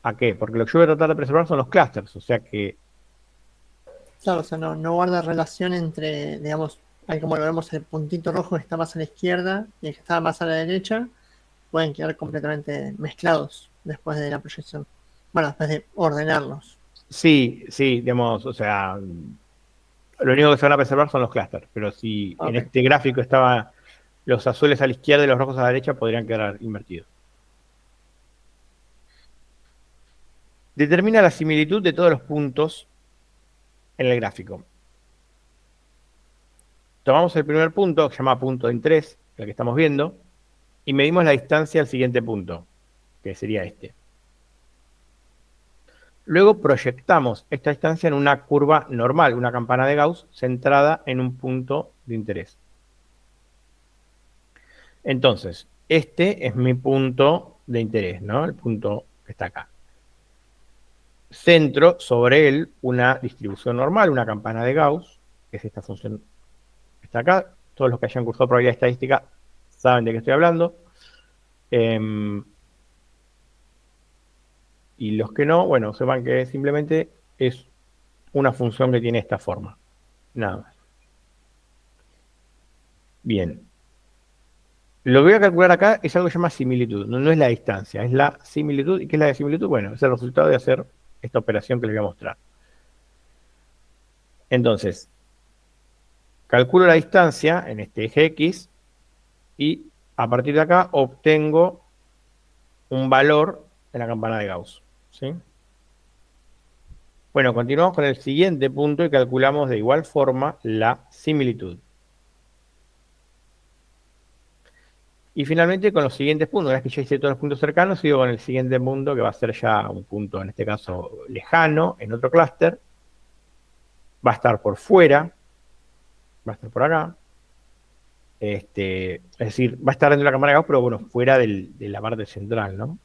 ¿a qué? Porque lo que yo voy a tratar de preservar son los clústeres, o sea que... Claro, o sea, no guarda relación entre, digamos, ahí como lo vemos, el puntito rojo que está más a la izquierda y el que está más a la derecha, pueden quedar completamente mezclados después de la proyección. Bueno, después de ordenarlos. Sí, digamos, o sea, lo único que se van a preservar son los clústeres, pero si en Ok. este gráfico estaban los azules a la izquierda y los rojos a la derecha, podrían quedar invertidos. Determina la similitud de todos los puntos en el gráfico. Tomamos el primer punto, que se llama punto de interés, el que estamos viendo, y medimos la distancia al siguiente punto, que sería este. Luego proyectamos esta distancia en una curva normal, una campana de Gauss, centrada en un punto de interés. Entonces, este es mi punto de interés, ¿no? El punto que está acá. Centro sobre él una distribución normal, una campana de Gauss, que es esta función que está acá. Todos los que hayan cursado probabilidad estadística saben de qué estoy hablando. Y los que no, bueno, sepan que simplemente es una función que tiene esta forma. Nada más. Bien. Lo que voy a calcular acá es algo que se llama similitud. No es la distancia, es la similitud. ¿Y qué es la similitud? Bueno, es el resultado de hacer esta operación que les voy a mostrar. Entonces, calculo la distancia en este eje X y a partir de acá obtengo un valor en la campana de Gauss, ¿sí? Bueno, continuamos con el siguiente punto y calculamos de igual forma la similitud. Y finalmente con los siguientes puntos, una vez que ya hice todos los puntos cercanos, sigo con el siguiente punto que va a ser ya un punto, en este caso lejano, en otro clúster. Va a estar por fuera, va a estar por acá. Es decir, va a estar dentro de la cámara de Gauss, pero bueno, fuera de la parte central, ¿no?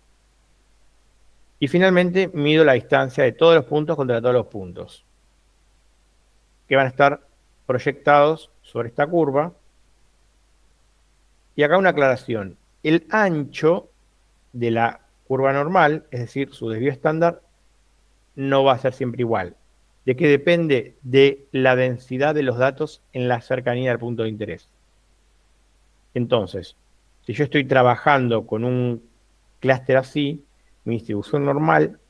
Y finalmente mido la distancia de todos los puntos contra todos los puntos, que van a estar proyectados sobre esta curva. Y acá una aclaración. El ancho de la curva normal, es decir, su desvío estándar, no va a ser siempre igual. ¿De qué depende? De la densidad de los datos en la cercanía del punto de interés. Entonces, si yo estoy trabajando con un clúster así, mi distribución normal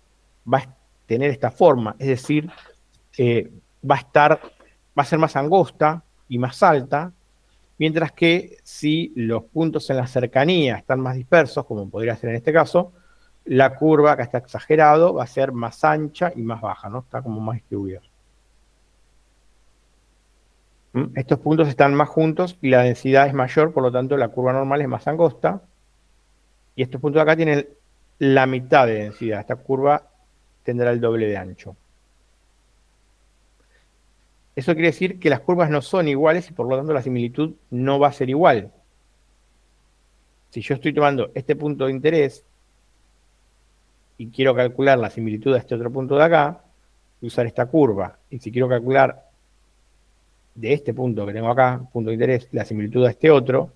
va a tener esta forma, es decir, va a ser más angosta y más alta, mientras que si los puntos en la cercanía están más dispersos, como podría ser en este caso, la curva, que está exagerado, va a ser más ancha y más baja, ¿no? Está como más distribuida. Estos puntos están más juntos y la densidad es mayor, por lo tanto la curva normal es más angosta. Y estos puntos de acá tienen la mitad de densidad. Esta curva tendrá el doble de ancho. Eso quiere decir que las curvas no son iguales y por lo tanto la similitud no va a ser igual. si yo estoy tomando este punto de interés y quiero calcular la similitud a este otro punto de acá, voy a usar esta curva. Y si quiero calcular de este punto que tengo acá, punto de interés, la similitud a este otro,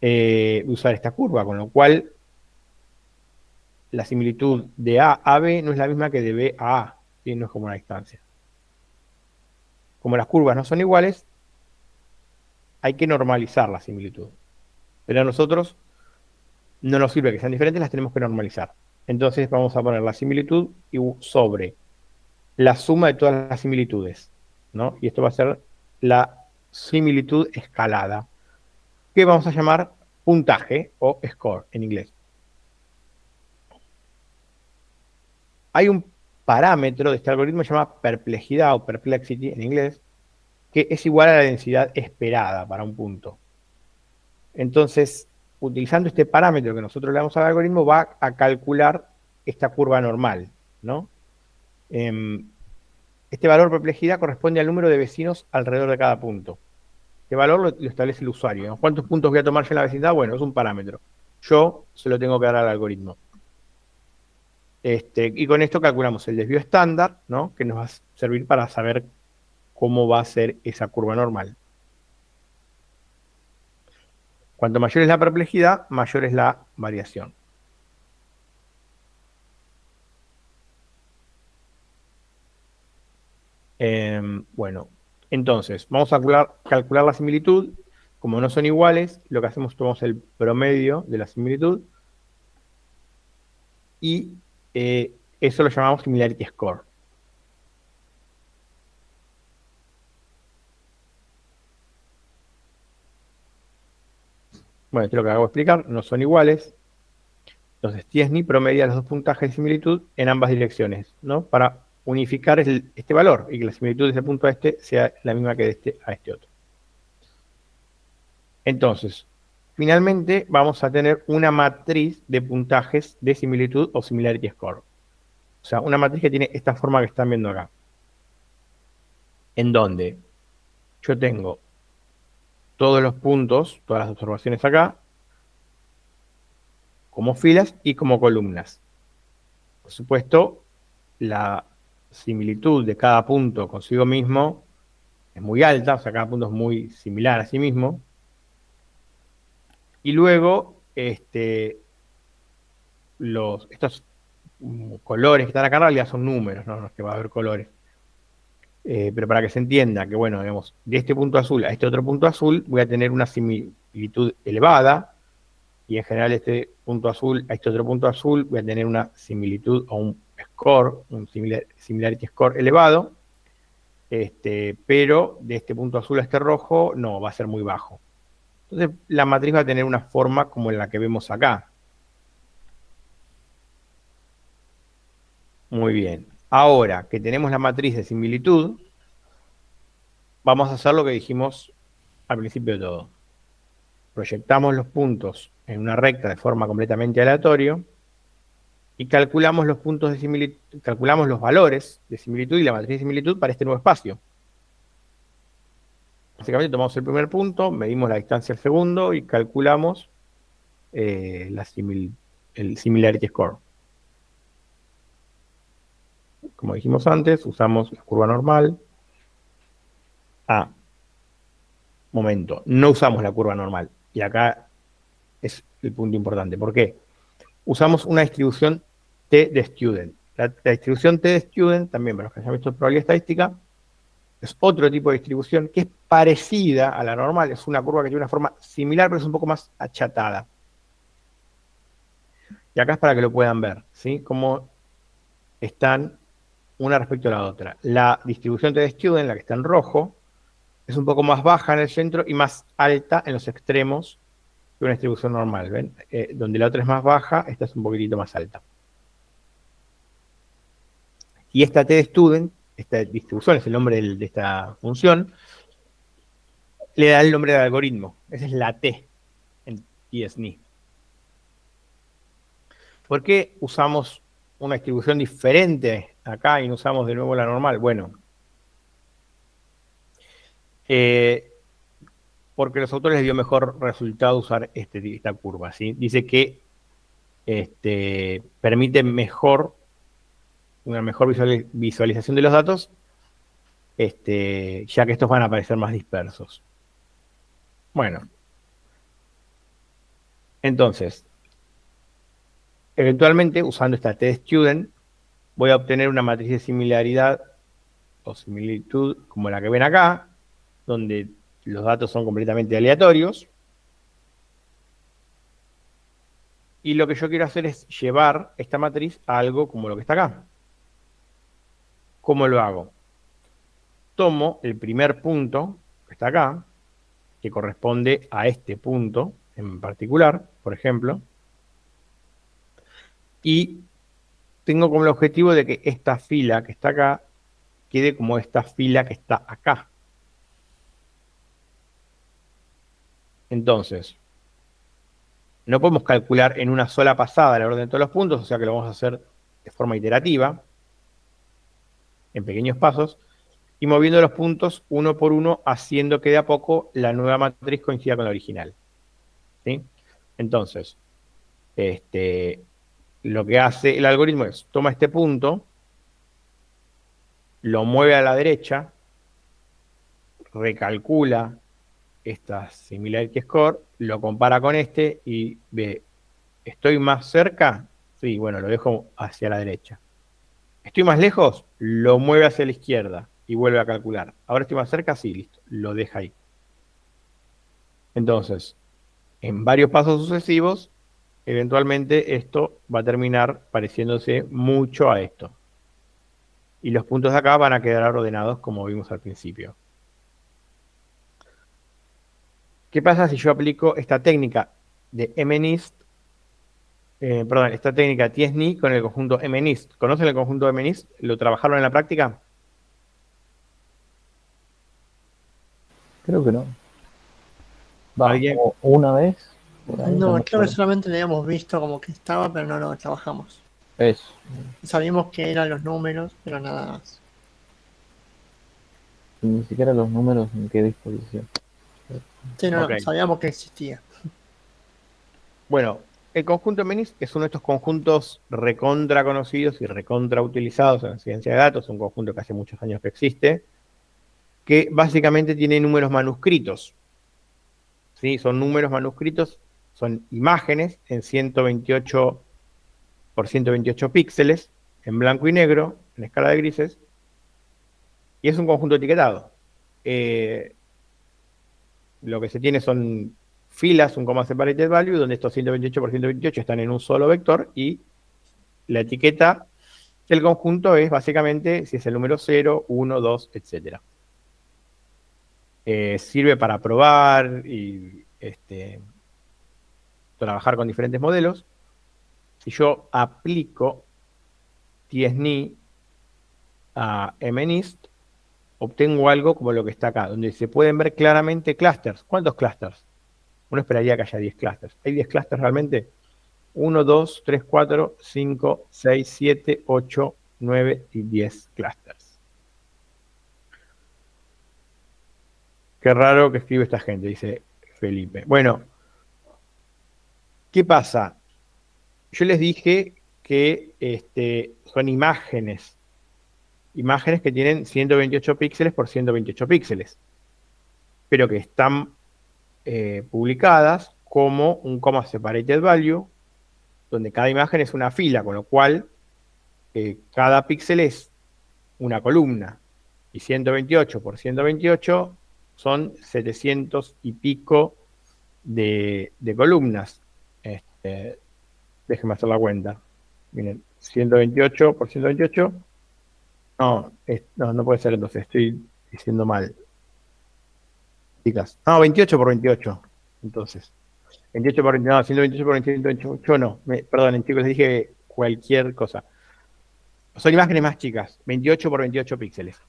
voy a usar esta curva, con lo cual la similitud de A a B no es la misma que de B a A, ¿sí? No es como una distancia. Como las curvas no son iguales, hay que normalizar la similitud. Pero a nosotros no nos sirve que sean diferentes, las tenemos que normalizar. Entonces vamos a poner la similitud sobre la suma de todas las similitudes, ¿no? Y esto va a ser la similitud escalada, que vamos a llamar puntaje o score en inglés. Hay un parámetro de este algoritmo que se llama perplejidad o perplexity en inglés, que es igual a la densidad esperada para un punto. Entonces, utilizando este parámetro que nosotros le damos al algoritmo, va a calcular esta curva normal, ¿no? Este valor perplejidad corresponde al número de vecinos alrededor de cada punto. Este valor lo establece el usuario, ¿no? ¿Cuántos puntos voy a tomar yo en la vecindad? Bueno, es un parámetro. Yo se lo tengo que dar al algoritmo. Y con esto calculamos el desvío estándar, ¿no? Que nos va a servir para saber cómo va a ser esa curva normal. Cuanto mayor es la perplejidad, mayor es la variación. Bueno, entonces, vamos a calcular la similitud. Como no son iguales, lo que hacemos es tomamos el promedio de la similitud y eso lo llamamos similarity score. Bueno, esto es lo que acabo de explicar, no son iguales. Entonces, Tiesny promedia los dos puntajes de similitud en ambas direcciones, ¿no? Para unificar este valor y que la similitud de ese punto a este sea la misma que de este a este otro. Entonces, finalmente vamos a tener una matriz de puntajes de similitud o similarity score. O sea, una matriz que tiene esta forma que están viendo acá. En donde yo tengo todos los puntos, todas las observaciones acá, como filas y como columnas. Por supuesto, la similitud de cada punto consigo mismo es muy alta, o sea, cada punto es muy similar a sí mismo. Y luego, estos colores que están acá en realidad son números, no es que va a haber colores. Pero para que se entienda que, bueno, digamos, de este punto azul a este otro punto azul voy a tener una similitud elevada, y en general de este punto azul a este otro punto azul voy a tener una similitud o un score, un similarity score elevado, pero de este punto azul a este rojo no, va a ser muy bajo. Entonces la matriz va a tener una forma como en la que vemos acá. Muy bien. Ahora que tenemos la matriz de similitud, vamos a hacer lo que dijimos al principio de todo. Proyectamos los puntos en una recta de forma completamente aleatoria y calculamos los puntos de similitud, calculamos los valores de similitud y la matriz de similitud para este nuevo espacio. Básicamente tomamos el primer punto, medimos la distancia al segundo y calculamos el similarity score. Como dijimos antes, usamos la curva normal. Momento, no usamos la curva normal. Y acá es el punto importante. ¿Por qué? Usamos una distribución T de student. La distribución T de student, también para los que hayan visto probabilidad estadística, es otro tipo de distribución que es parecida a la normal. Es una curva que tiene una forma similar, pero es un poco más achatada. Y acá es para que lo puedan ver, ¿sí? Cómo están una respecto a la otra. La distribución T de student, la que está en rojo, es un poco más baja en el centro y más alta en los extremos que una distribución normal, ¿ven? Donde la otra es más baja, esta es un poquitito más alta. Y esta T de student, esta distribución es el nombre de esta función, le da el nombre del algoritmo. Esa es la T en TSNI. ¿Por qué usamos una distribución diferente acá y no usamos de nuevo la normal? Bueno, porque a los autores les dio mejor resultado usar esta curva, ¿sí? Dice que permite una mejor visualización de los datos, ya que estos van a aparecer más dispersos. Bueno, entonces, eventualmente, usando esta tstudent, voy a obtener una matriz de similaridad o similitud como la que ven acá, donde los datos son completamente aleatorios. Y lo que yo quiero hacer es llevar esta matriz a algo como lo que está acá. ¿Cómo lo hago? Tomo el primer punto que está acá, que corresponde a este punto en particular, por ejemplo, y tengo como el objetivo de que esta fila que está acá quede como esta fila que está acá. Entonces, no podemos calcular en una sola pasada la orden de todos los puntos, o sea que lo vamos a hacer de forma iterativa, en pequeños pasos, y moviendo los puntos uno por uno, haciendo que de a poco la nueva matriz coincida con la original. ¿Sí? Entonces, lo que hace el algoritmo es, toma este punto, lo mueve a la derecha, recalcula esta similarity score, lo compara con este y ve, ¿estoy más cerca? Sí, bueno, lo dejo hacia la derecha. ¿Estoy más lejos? Lo mueve hacia la izquierda y vuelve a calcular. ¿Ahora estoy más cerca? Sí, listo, lo deja ahí. Entonces, en varios pasos sucesivos, eventualmente esto va a terminar pareciéndose mucho a esto. Y los puntos de acá van a quedar ordenados como vimos al principio. ¿Qué pasa si yo aplico esta técnica de MNIST, esta técnica TSNI con el conjunto MNIST? ¿Conocen el conjunto MNIST? ¿Lo trabajaron en la práctica? Creo que no. Va, ¿Alguien? o una vez. Por ahí, No, me creo que acuerdo. solamente lo habíamos visto como que estaba, pero no lo trabajamos. Eso. Sabíamos que eran los números, pero nada más. Ni siquiera los números en qué disposición. Sí, no, Ok. no, sabíamos que existía. Bueno, el conjunto MNIST es uno de estos conjuntos recontra conocidos y recontra utilizados en la ciencia de datos, un conjunto que hace muchos años que existe, que básicamente tiene números manuscritos. ¿Sí? Son números manuscritos, son imágenes en 128 por 128 píxeles, en blanco y negro, en escala de grises, y es un conjunto etiquetado. Lo que se tiene son filas, un comma separated value, donde estos 128 por 128 están en un solo vector, y la etiqueta del conjunto es básicamente si es el número 0, 1, 2, etc. Sirve para probar y trabajar con diferentes modelos. Si yo aplico TSNI a MNIST, obtengo algo como lo que está acá, donde se pueden ver claramente clusters. ¿Cuántos clusters? Uno esperaría que haya 10 clusters. ¿Hay 10 clusters realmente? 1, 2, 3, 4, 5, 6, 7, 8, 9 y 10 clusters. Qué raro que escribe esta gente, dice Felipe. Bueno, ¿qué pasa? Yo les dije que son imágenes que tienen 128 píxeles por 128 píxeles, pero que están publicadas como un comma separated value, donde cada imagen es una fila, con lo cual cada píxel es una columna, y 128 por 128 son 700 y pico de columnas. Déjenme hacer la cuenta. Miren, 128 por 128. No puede ser, entonces estoy diciendo mal. Chicas. No, 28 por 28. Entonces, 28 por 28, no, 128 por 128 no. Perdonen, chicos, les dije cualquier cosa. Son imágenes más chicas, 28 por 28 píxeles.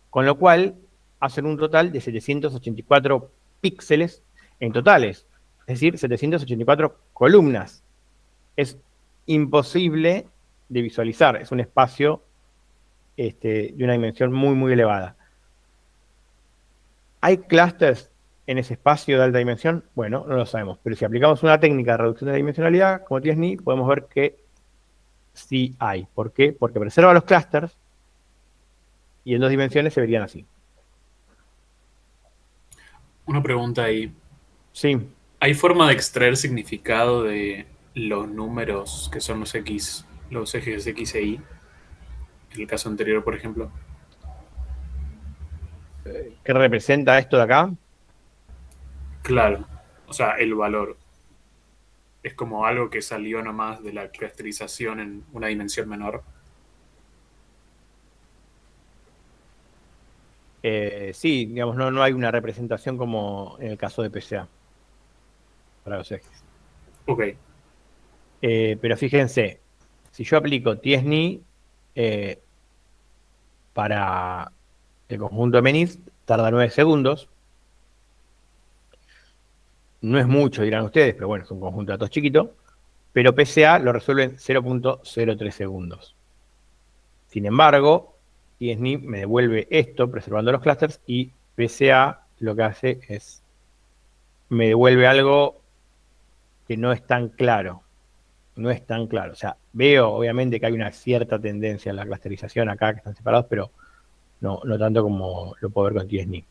Con lo cual, hacen un total de 784 píxeles en totales. Es decir, 784 columnas. Es imposible de visualizar. Es un espacio de una dimensión muy, muy elevada. ¿Hay clusters en ese espacio de alta dimensión? Bueno, no lo sabemos, pero si aplicamos una técnica de reducción de dimensionalidad, como TSNI, podemos ver que sí hay. ¿Por qué? Porque preserva los clusters y en 2 dimensiones se verían así. Una pregunta ahí. Sí. ¿Hay forma de extraer significado de los números que son los ejes X e Y? En el caso anterior, por ejemplo. ¿Qué representa esto de acá? Claro. O sea, el valor. Es como algo que salió nomás de la clusterización en una dimensión menor. Sí, digamos, no hay una representación como en el caso de PCA para los ejes. Ok. Pero fíjense, si yo aplico TSNI para el conjunto de Menis, tarda 9 segundos. No es mucho, dirán ustedes, pero bueno, es un conjunto de datos chiquito. Pero PCA lo resuelve en 0.03 segundos. Sin embargo, TSNI me devuelve esto preservando los clusters y PCA lo que hace es me devuelve algo que no es tan claro. No es tan claro. O sea, veo obviamente que hay una cierta tendencia en la clusterización acá, que están separados, pero no tanto como lo puedo ver con TSNI.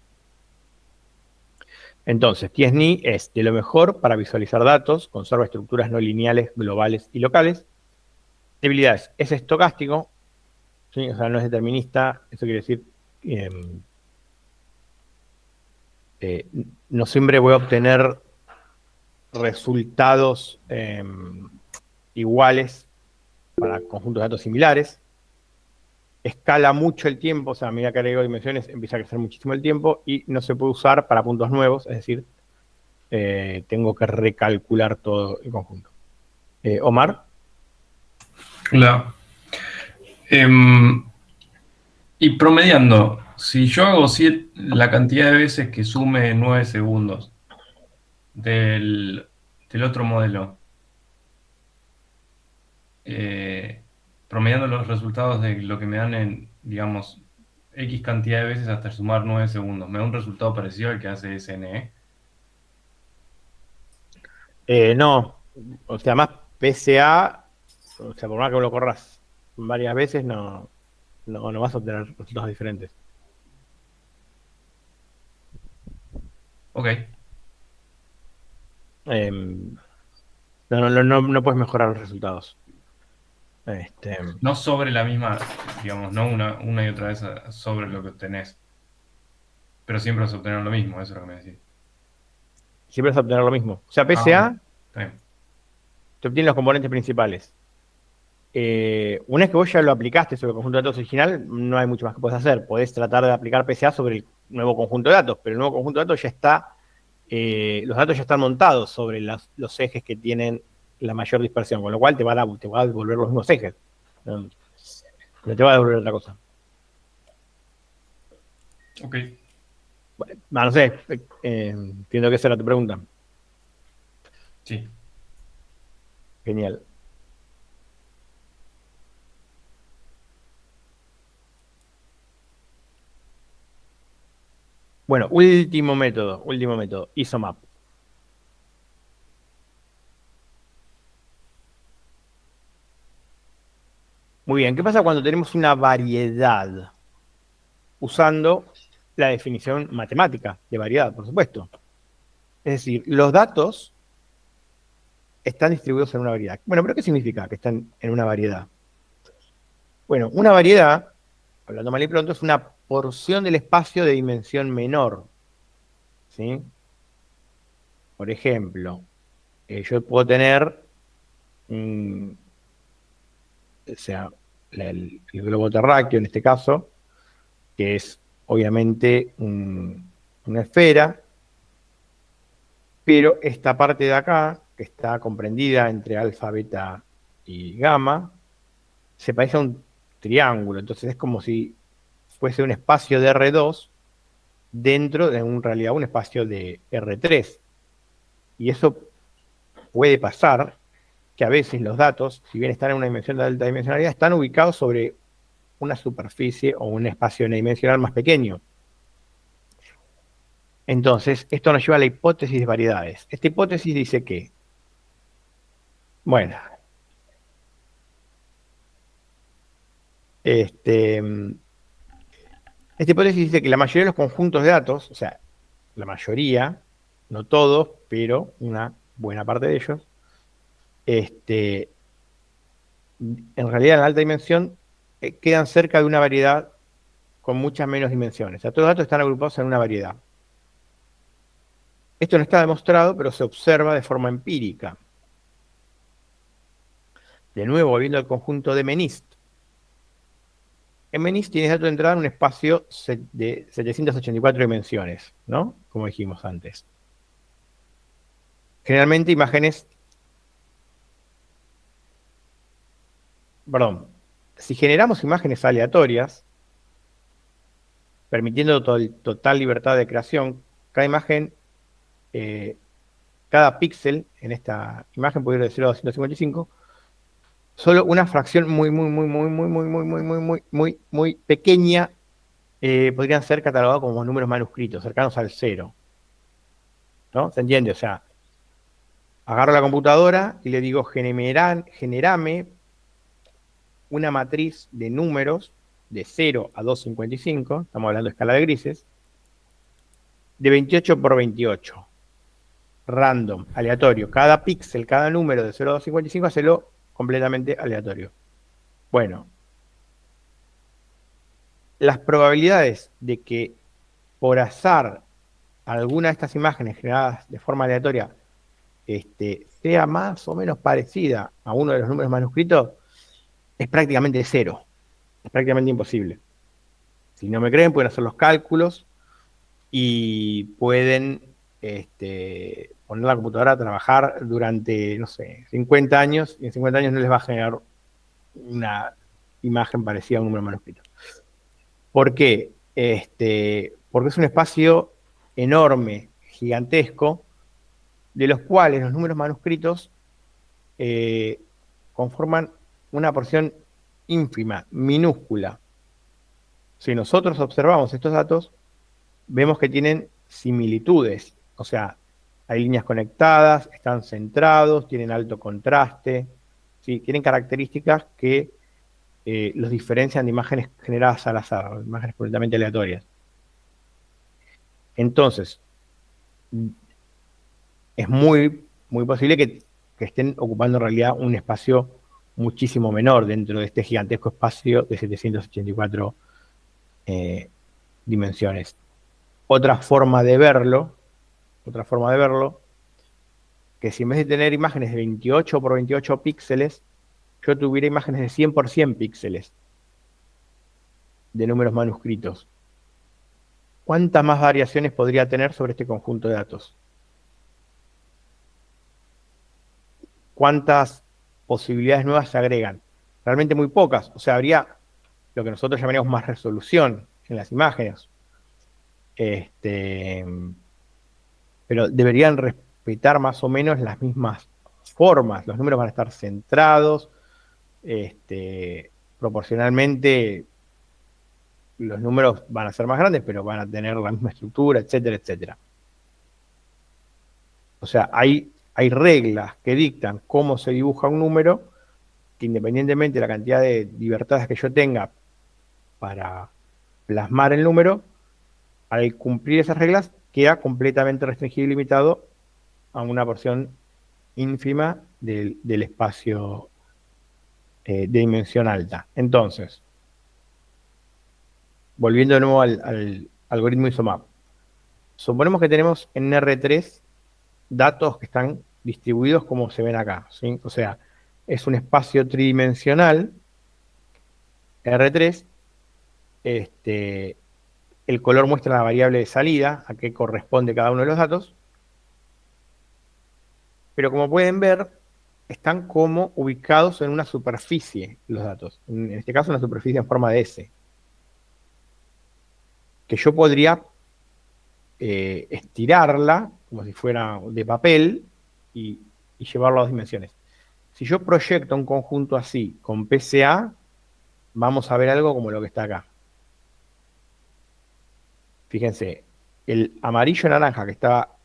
Entonces, TSNI es de lo mejor para visualizar datos, conserva estructuras no lineales, globales y locales. Debilidades, es estocástico, ¿sí? O sea, no es determinista, eso quiere decir no siempre voy a obtener resultados iguales para conjuntos de datos similares. Escala mucho el tiempo, o sea, a medida que agrego dimensiones empieza a crecer muchísimo el tiempo y no se puede usar para puntos nuevos, es decir, tengo que recalcular todo el conjunto. Omar. Hola. Y promediando, si yo hago la cantidad de veces que sume 9 segundos del otro modelo, promediando los resultados de lo que me dan en, digamos, X cantidad de veces hasta sumar 9 segundos, ¿me da un resultado parecido al que hace SNE? No, o sea, más PCA, o sea, por más que lo corras varias veces, no vas a obtener resultados diferentes. Ok. No puedes mejorar los resultados. No sobre la misma, digamos, no una y otra vez sobre lo que obtenés. Pero siempre vas a obtener lo mismo, eso es lo que me decís. Siempre vas a obtener lo mismo. O sea, PCA Está bien. te obtiene los componentes principales. Una vez que vos ya lo aplicaste sobre el conjunto de datos original, no hay mucho más que puedes hacer. Podés tratar de aplicar PCA sobre el nuevo conjunto de datos, pero el nuevo conjunto de datos ya está, los datos ya están montados sobre los ejes que tienen la mayor dispersión, con lo cual te va a devolver los mismos ejes. No te va a devolver otra cosa. Ok. Bueno, no sé, entiendo que esa era tu pregunta. Sí. Genial. Bueno, último método, ISOMAP. Muy bien, ¿qué pasa cuando tenemos una variedad? Usando la definición matemática de variedad, por supuesto. Es decir, los datos están distribuidos en una variedad. Bueno, ¿pero qué significa que están en una variedad? Bueno, una variedad, hablando mal y pronto, es una porción del espacio de dimensión menor. ¿Sí? Por ejemplo, yo puedo tener, o sea, el globo terráqueo en este caso, que es obviamente una esfera, pero esta parte de acá, que está comprendida entre alfa, beta y gamma, se parece a un triángulo. Entonces es como si fuese un espacio de R2 dentro de, en realidad, un espacio de R3. Y eso puede pasar que a veces los datos, si bien están en una dimensión de alta dimensionalidad, están ubicados sobre una superficie o un espacio unidimensional más pequeño. Entonces, esto nos lleva a la hipótesis de variedades. Esta hipótesis dice que, bueno, esta hipótesis dice que la mayoría de los conjuntos de datos, o sea, la mayoría, no todos, pero una buena parte de ellos, en realidad en la alta dimensión quedan cerca de una variedad con muchas menos dimensiones. O sea, todos los datos están agrupados en una variedad. Esto no está demostrado, pero se observa de forma empírica. De nuevo, volviendo al conjunto de MNIST. En MNIST tienes dato de entrada en un espacio de 784 dimensiones, ¿no? Como dijimos antes. Generalmente imágenes... Perdón. Si generamos imágenes aleatorias, permitiendo total libertad de creación, cada imagen, cada píxel en esta imagen puede ir de 0 a 255, solo una fracción muy pequeña podrían ser catalogados como números manuscritos, cercanos al 0. ¿No? ¿Se entiende? O sea, agarro la computadora y le digo, generame una matriz de números de 0 a 255, estamos hablando de escala de grises, de 28 por 28. Random, aleatorio. Cada píxel, cada número de 0 a 255, hacelo completamente aleatorio. Bueno, las probabilidades de que por azar alguna de estas imágenes generadas de forma aleatoria sea más o menos parecida a uno de los números manuscritos es prácticamente cero. Es prácticamente imposible. Si no me creen, pueden hacer los cálculos y pueden poner la computadora a trabajar durante, no sé, 50 años, y en 50 años no les va a generar una imagen parecida a un número manuscrito. ¿Por qué? Porque es un espacio enorme, gigantesco, de los cuales los números manuscritos conforman una porción ínfima, minúscula. Si nosotros observamos estos datos, vemos que tienen similitudes, o sea, hay líneas conectadas, están centrados, tienen alto contraste, ¿sí? Tienen características que los diferencian de imágenes generadas al azar, imágenes completamente aleatorias. Entonces, es muy posible que estén ocupando en realidad un espacio muchísimo menor dentro de este gigantesco espacio de 784 dimensiones. Otra forma de verlo, que si en vez de tener imágenes de 28 por 28 píxeles, yo tuviera imágenes de 100 por 100 píxeles de números manuscritos. ¿Cuántas más variaciones podría tener sobre este conjunto de datos? ¿Cuántas posibilidades nuevas se agregan? Realmente muy pocas. O sea, habría lo que nosotros llamaríamos más resolución en las imágenes. Pero deberían respetar más o menos las mismas formas. Los números van a estar centrados. Proporcionalmente los números van a ser más grandes, pero van a tener la misma estructura, etcétera, etcétera. O sea, hay reglas que dictan cómo se dibuja un número, que independientemente de la cantidad de libertades que yo tenga para plasmar el número, al cumplir esas reglas queda completamente restringido y limitado a una porción ínfima del espacio de dimensión alta. Entonces, volviendo de nuevo al algoritmo ISOMAP, suponemos que tenemos en R3 datos que están distribuidos como se ven acá, ¿sí? O sea, es un espacio tridimensional, R3, el color muestra la variable de salida, a qué corresponde cada uno de los datos, pero como pueden ver, están como ubicados en una superficie los datos, en este caso una superficie en forma de S, que yo podría estirarla como si fuera de papel y llevarlo a dos dimensiones. Si yo proyecto un conjunto así con PCA, vamos a ver algo como lo que está acá. Fíjense, el amarillo-naranja que estaba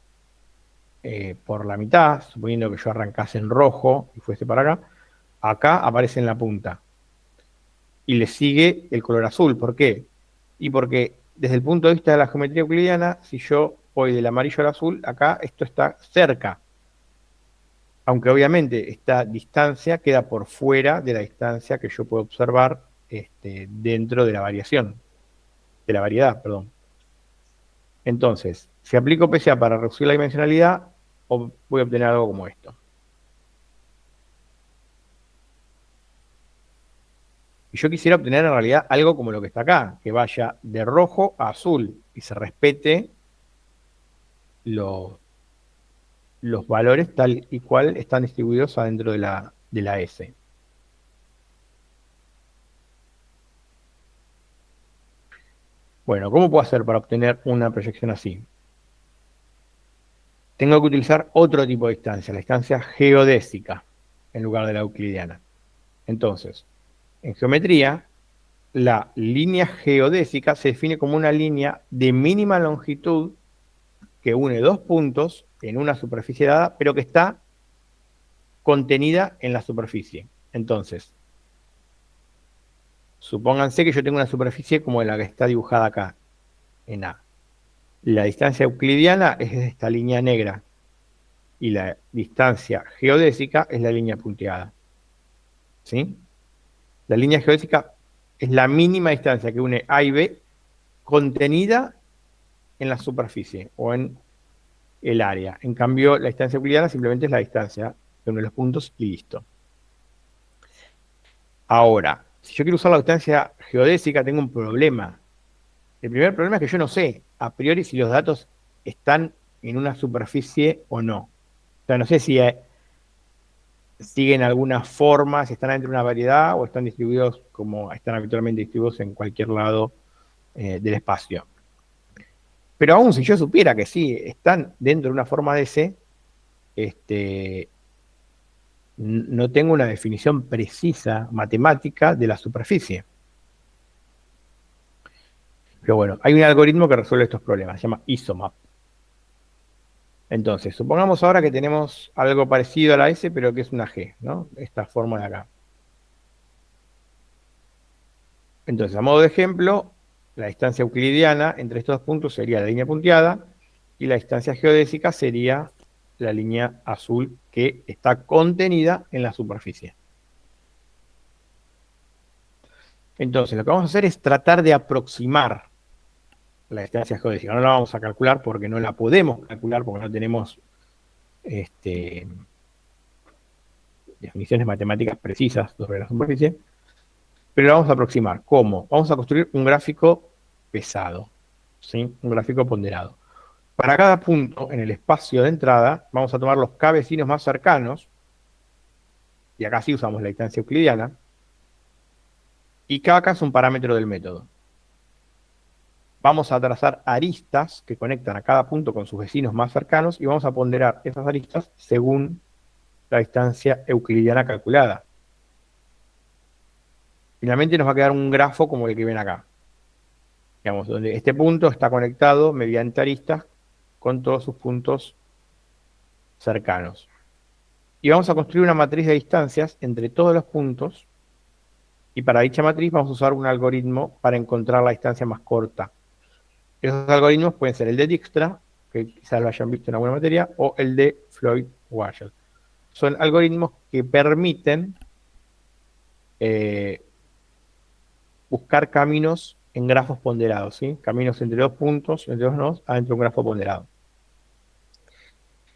por la mitad, suponiendo que yo arrancase en rojo y fuese para acá aparece en la punta. Y le sigue el color azul. ¿Por qué? Y porque desde el punto de vista de la geometría euclidiana, si yo voy del amarillo al azul, acá esto está cerca. Aunque obviamente esta distancia queda por fuera de la distancia que yo puedo observar dentro de la variación, de la variedad, perdón. Entonces, si aplico PCA para reducir la dimensionalidad, voy a obtener algo como esto. Y yo quisiera obtener en realidad algo como lo que está acá, que vaya de rojo a azul y se respete los valores tal y cual están distribuidos adentro de la S. Bueno, ¿cómo puedo hacer para obtener una proyección así? Tengo que utilizar otro tipo de distancia, la distancia geodésica, en lugar de la euclidiana. Entonces, en geometría, la línea geodésica se define como una línea de mínima longitud que une dos puntos en una superficie dada, pero que está contenida en la superficie. Entonces, supónganse que yo tengo una superficie como la que está dibujada acá, en A. La distancia euclidiana es esta línea negra y la distancia geodésica es la línea punteada. ¿Sí? La línea geodésica es la mínima distancia que une A y B contenida en la superficie o en el área. En cambio, la distancia euclidiana simplemente es la distancia de uno de los puntos y listo. Ahora, si yo quiero usar la distancia geodésica, tengo un problema. El primer problema es que yo no sé a priori si los datos están en una superficie o no. O sea, no sé si siguen alguna forma, si están dentro de una variedad o están distribuidos como están habitualmente distribuidos en cualquier lado del espacio. Pero aún si yo supiera que sí están dentro de una forma de S, no tengo una definición precisa matemática de la superficie. Pero bueno, hay un algoritmo que resuelve estos problemas, se llama ISOMAP. Entonces, supongamos ahora que tenemos algo parecido a la S, pero que es una G, ¿no? Esta forma de acá. Entonces, a modo de ejemplo, la distancia euclidiana entre estos dos puntos sería la línea punteada y la distancia geodésica sería la línea azul que está contenida en la superficie. Entonces, lo que vamos a hacer es tratar de aproximar la distancia geodésica. No la vamos a calcular porque no la podemos calcular porque no tenemos definiciones matemáticas precisas sobre la superficie, pero la vamos a aproximar. ¿Cómo? Vamos a construir un gráfico pesado, ¿sí? Un gráfico ponderado. Para cada punto en el espacio de entrada, vamos a tomar los k vecinos más cercanos, y acá sí usamos la distancia euclidiana, y k es un parámetro del método. Vamos a trazar aristas que conectan a cada punto con sus vecinos más cercanos, y vamos a ponderar esas aristas según la distancia euclidiana calculada. Finalmente nos va a quedar un grafo como el que ven acá. Digamos, donde este punto está conectado mediante aristas con todos sus puntos cercanos. Y vamos a construir una matriz de distancias entre todos los puntos, y para dicha matriz vamos a usar un algoritmo para encontrar la distancia más corta. Esos algoritmos pueden ser el de Dijkstra, que quizás lo hayan visto en alguna materia, o el de Floyd-Warshall. Son algoritmos que permiten buscar caminos en grafos ponderados, ¿sí? Caminos entre dos puntos, entre dos nodos, adentro de un grafo ponderado.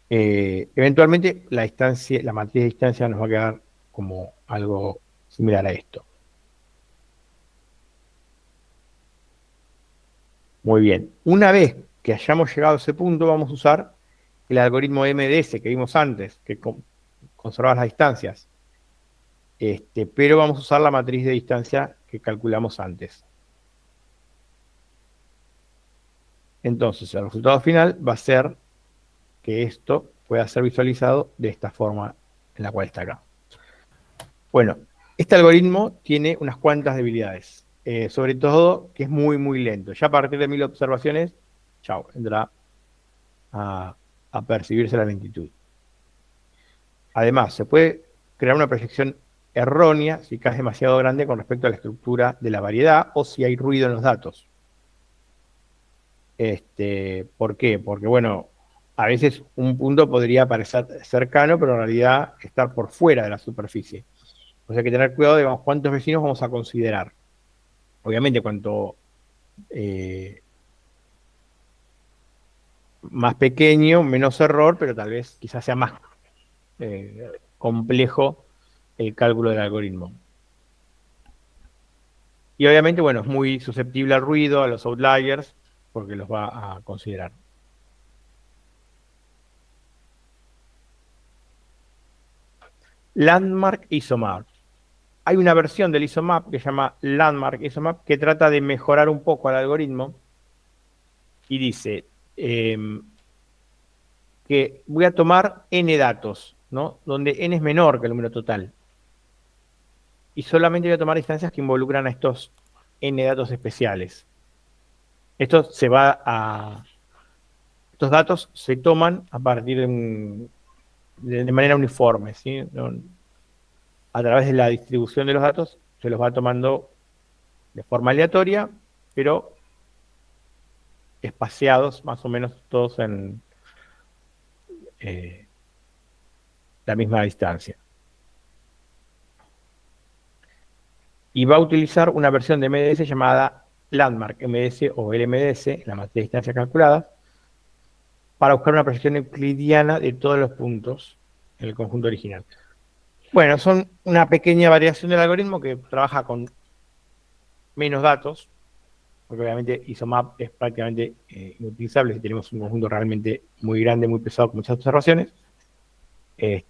Eventualmente la matriz de distancia nos va a quedar como algo similar a esto. Muy bien. Una vez que hayamos llegado a ese punto, vamos a usar el algoritmo MDS que vimos antes, que conserva las distancias. Pero vamos a usar la matriz de distancia que calculamos antes. Entonces, el resultado final va a ser que esto pueda ser visualizado de esta forma en la cual está acá. Bueno, este algoritmo tiene unas cuantas debilidades, sobre todo que es muy, muy lento. Ya a partir de 1000 observaciones chao, entra a percibirse la lentitud. Además, se puede crear una proyección errónea si es demasiado grande con respecto a la estructura de la variedad o si hay ruido en los datos. ¿Por qué? Porque, bueno, a veces un punto podría parecer cercano, pero en realidad estar por fuera de la superficie. O sea, hay que tener cuidado de cuántos vecinos vamos a considerar. Obviamente, cuanto más pequeño, menos error, pero tal vez quizás sea más complejo el cálculo del algoritmo. Y obviamente, bueno, es muy susceptible al ruido, a los outliers, porque los va a considerar. Landmark Isomap. Hay una versión del Isomap que se llama Landmark Isomap que trata de mejorar un poco al algoritmo y dice que voy a tomar n datos, ¿no? Donde n es menor que el número total. Y solamente voy a tomar distancias que involucran a estos n datos especiales. Estos datos se toman a partir de manera uniforme, ¿sí? A través de la distribución de los datos se los va tomando de forma aleatoria, pero espaciados más o menos todos en la misma distancia. Y va a utilizar una versión de MDS llamada Landmark MDS o LMDS, la matriz de distancias calculadas, para buscar una proyección euclidiana de todos los puntos en el conjunto original. Bueno, son una pequeña variación del algoritmo que trabaja con menos datos, porque obviamente Isomap es prácticamente inutilizable si tenemos un conjunto realmente muy grande, muy pesado, con muchas observaciones. Y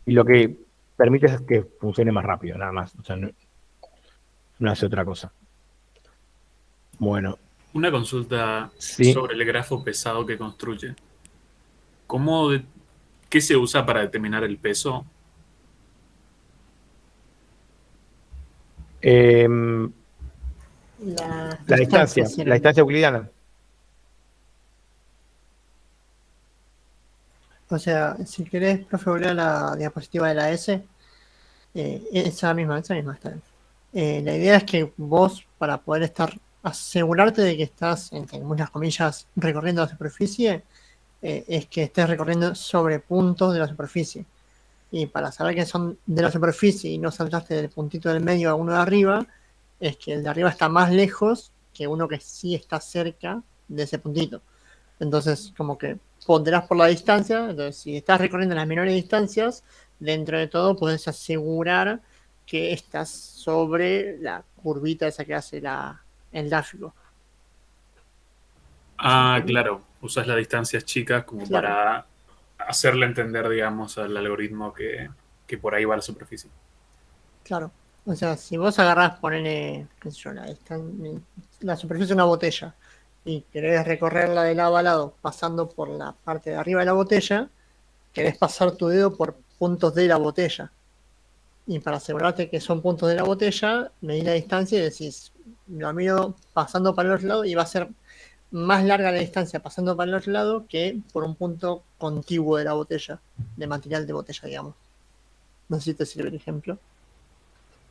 lo que permite es que funcione más rápido, nada más. O sea, no hace otra cosa. Bueno. Una consulta Sí. sobre el grafo pesado que construye. ¿Qué se usa para determinar el peso? La distancia euclidiana. O sea, si querés, profe, volver a la diapositiva de la S, esa misma está bien. La idea es que vos, para poder asegurarte de que estás, entre muchas comillas, recorriendo la superficie, es que estés recorriendo sobre puntos de la superficie. Y para saber que son de la superficie y no saltaste del puntito del medio a uno de arriba, es que el de arriba está más lejos que uno que sí está cerca de ese puntito. Entonces, como que ponderás por la distancia. Entonces, si estás recorriendo las menores distancias, dentro de todo puedes asegurar que estás sobre la curvita esa que hace el gráfico. Ah, claro. Usas las distancias chicas como Claro. para hacerle entender, digamos, al algoritmo que por ahí va la superficie. Claro. O sea, si vos agarrás, ponele, qué sé yo, la superficie de una botella y querés recorrerla de lado a lado pasando por la parte de arriba de la botella, querés pasar tu dedo por puntos de la botella. Y para asegurarte que son puntos de la botella, medís la distancia y decís, lo miro pasando para el otro lado y va a ser más larga la distancia pasando para el otro lado que por un punto contiguo de la botella, de material de botella, digamos. No sé si te sirve el ejemplo.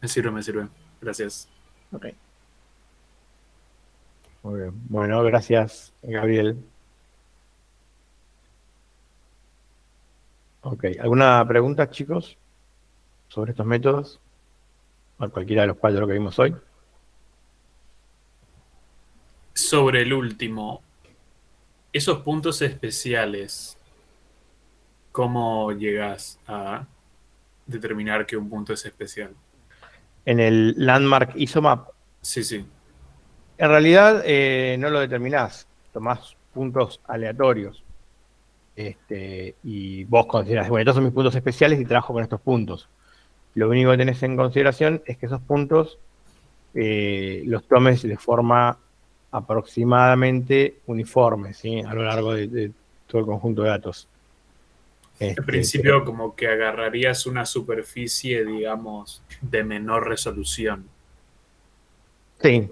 Me sirve. Gracias. Ok. Muy bien. Bueno, gracias, Gabriel. Ok, ¿alguna pregunta, chicos, sobre estos métodos? O cualquiera de los cuatro que vimos hoy. Sobre el último, esos puntos especiales, ¿cómo llegas a determinar que un punto es especial? En el Landmark Isomap, Sí. en realidad no lo determinás, tomás puntos aleatorios. Y vos considerás, bueno, estos son mis puntos especiales y trabajo con estos puntos. Lo único que tenés en consideración es que esos puntos los tomes de forma aproximadamente uniforme, ¿sí? A lo largo de todo el conjunto de datos. Al principio como que agarrarías una superficie, digamos, de menor resolución. Sí.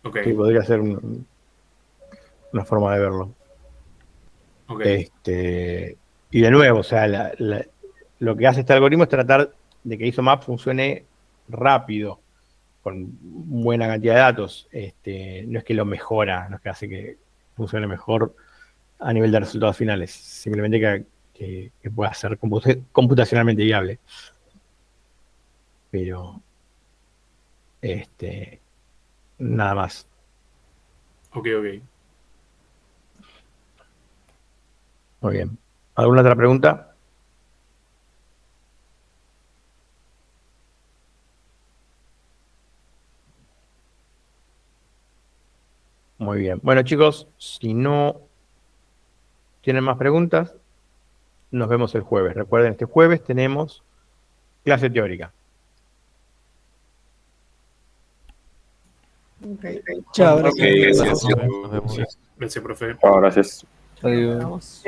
Ok, Sí, podría ser una forma de verlo. ok. Y de nuevo, o sea, lo que hace este algoritmo es tratar de que ISOMAP funcione rápido, con buena cantidad de datos. No es que lo mejora, no es que hace que funcione mejor a nivel de resultados finales, simplemente que pueda ser computacionalmente viable. Pero, nada más. Ok, ok. Muy bien. ¿Alguna otra pregunta? Muy bien. Bueno, chicos, si no tienen más preguntas, nos vemos el jueves. Recuerden, este jueves tenemos clase teórica. Ok. Chao, Ok, gracias. gracias. Nos vemos. Gracias, profe. Adiós. Vamos.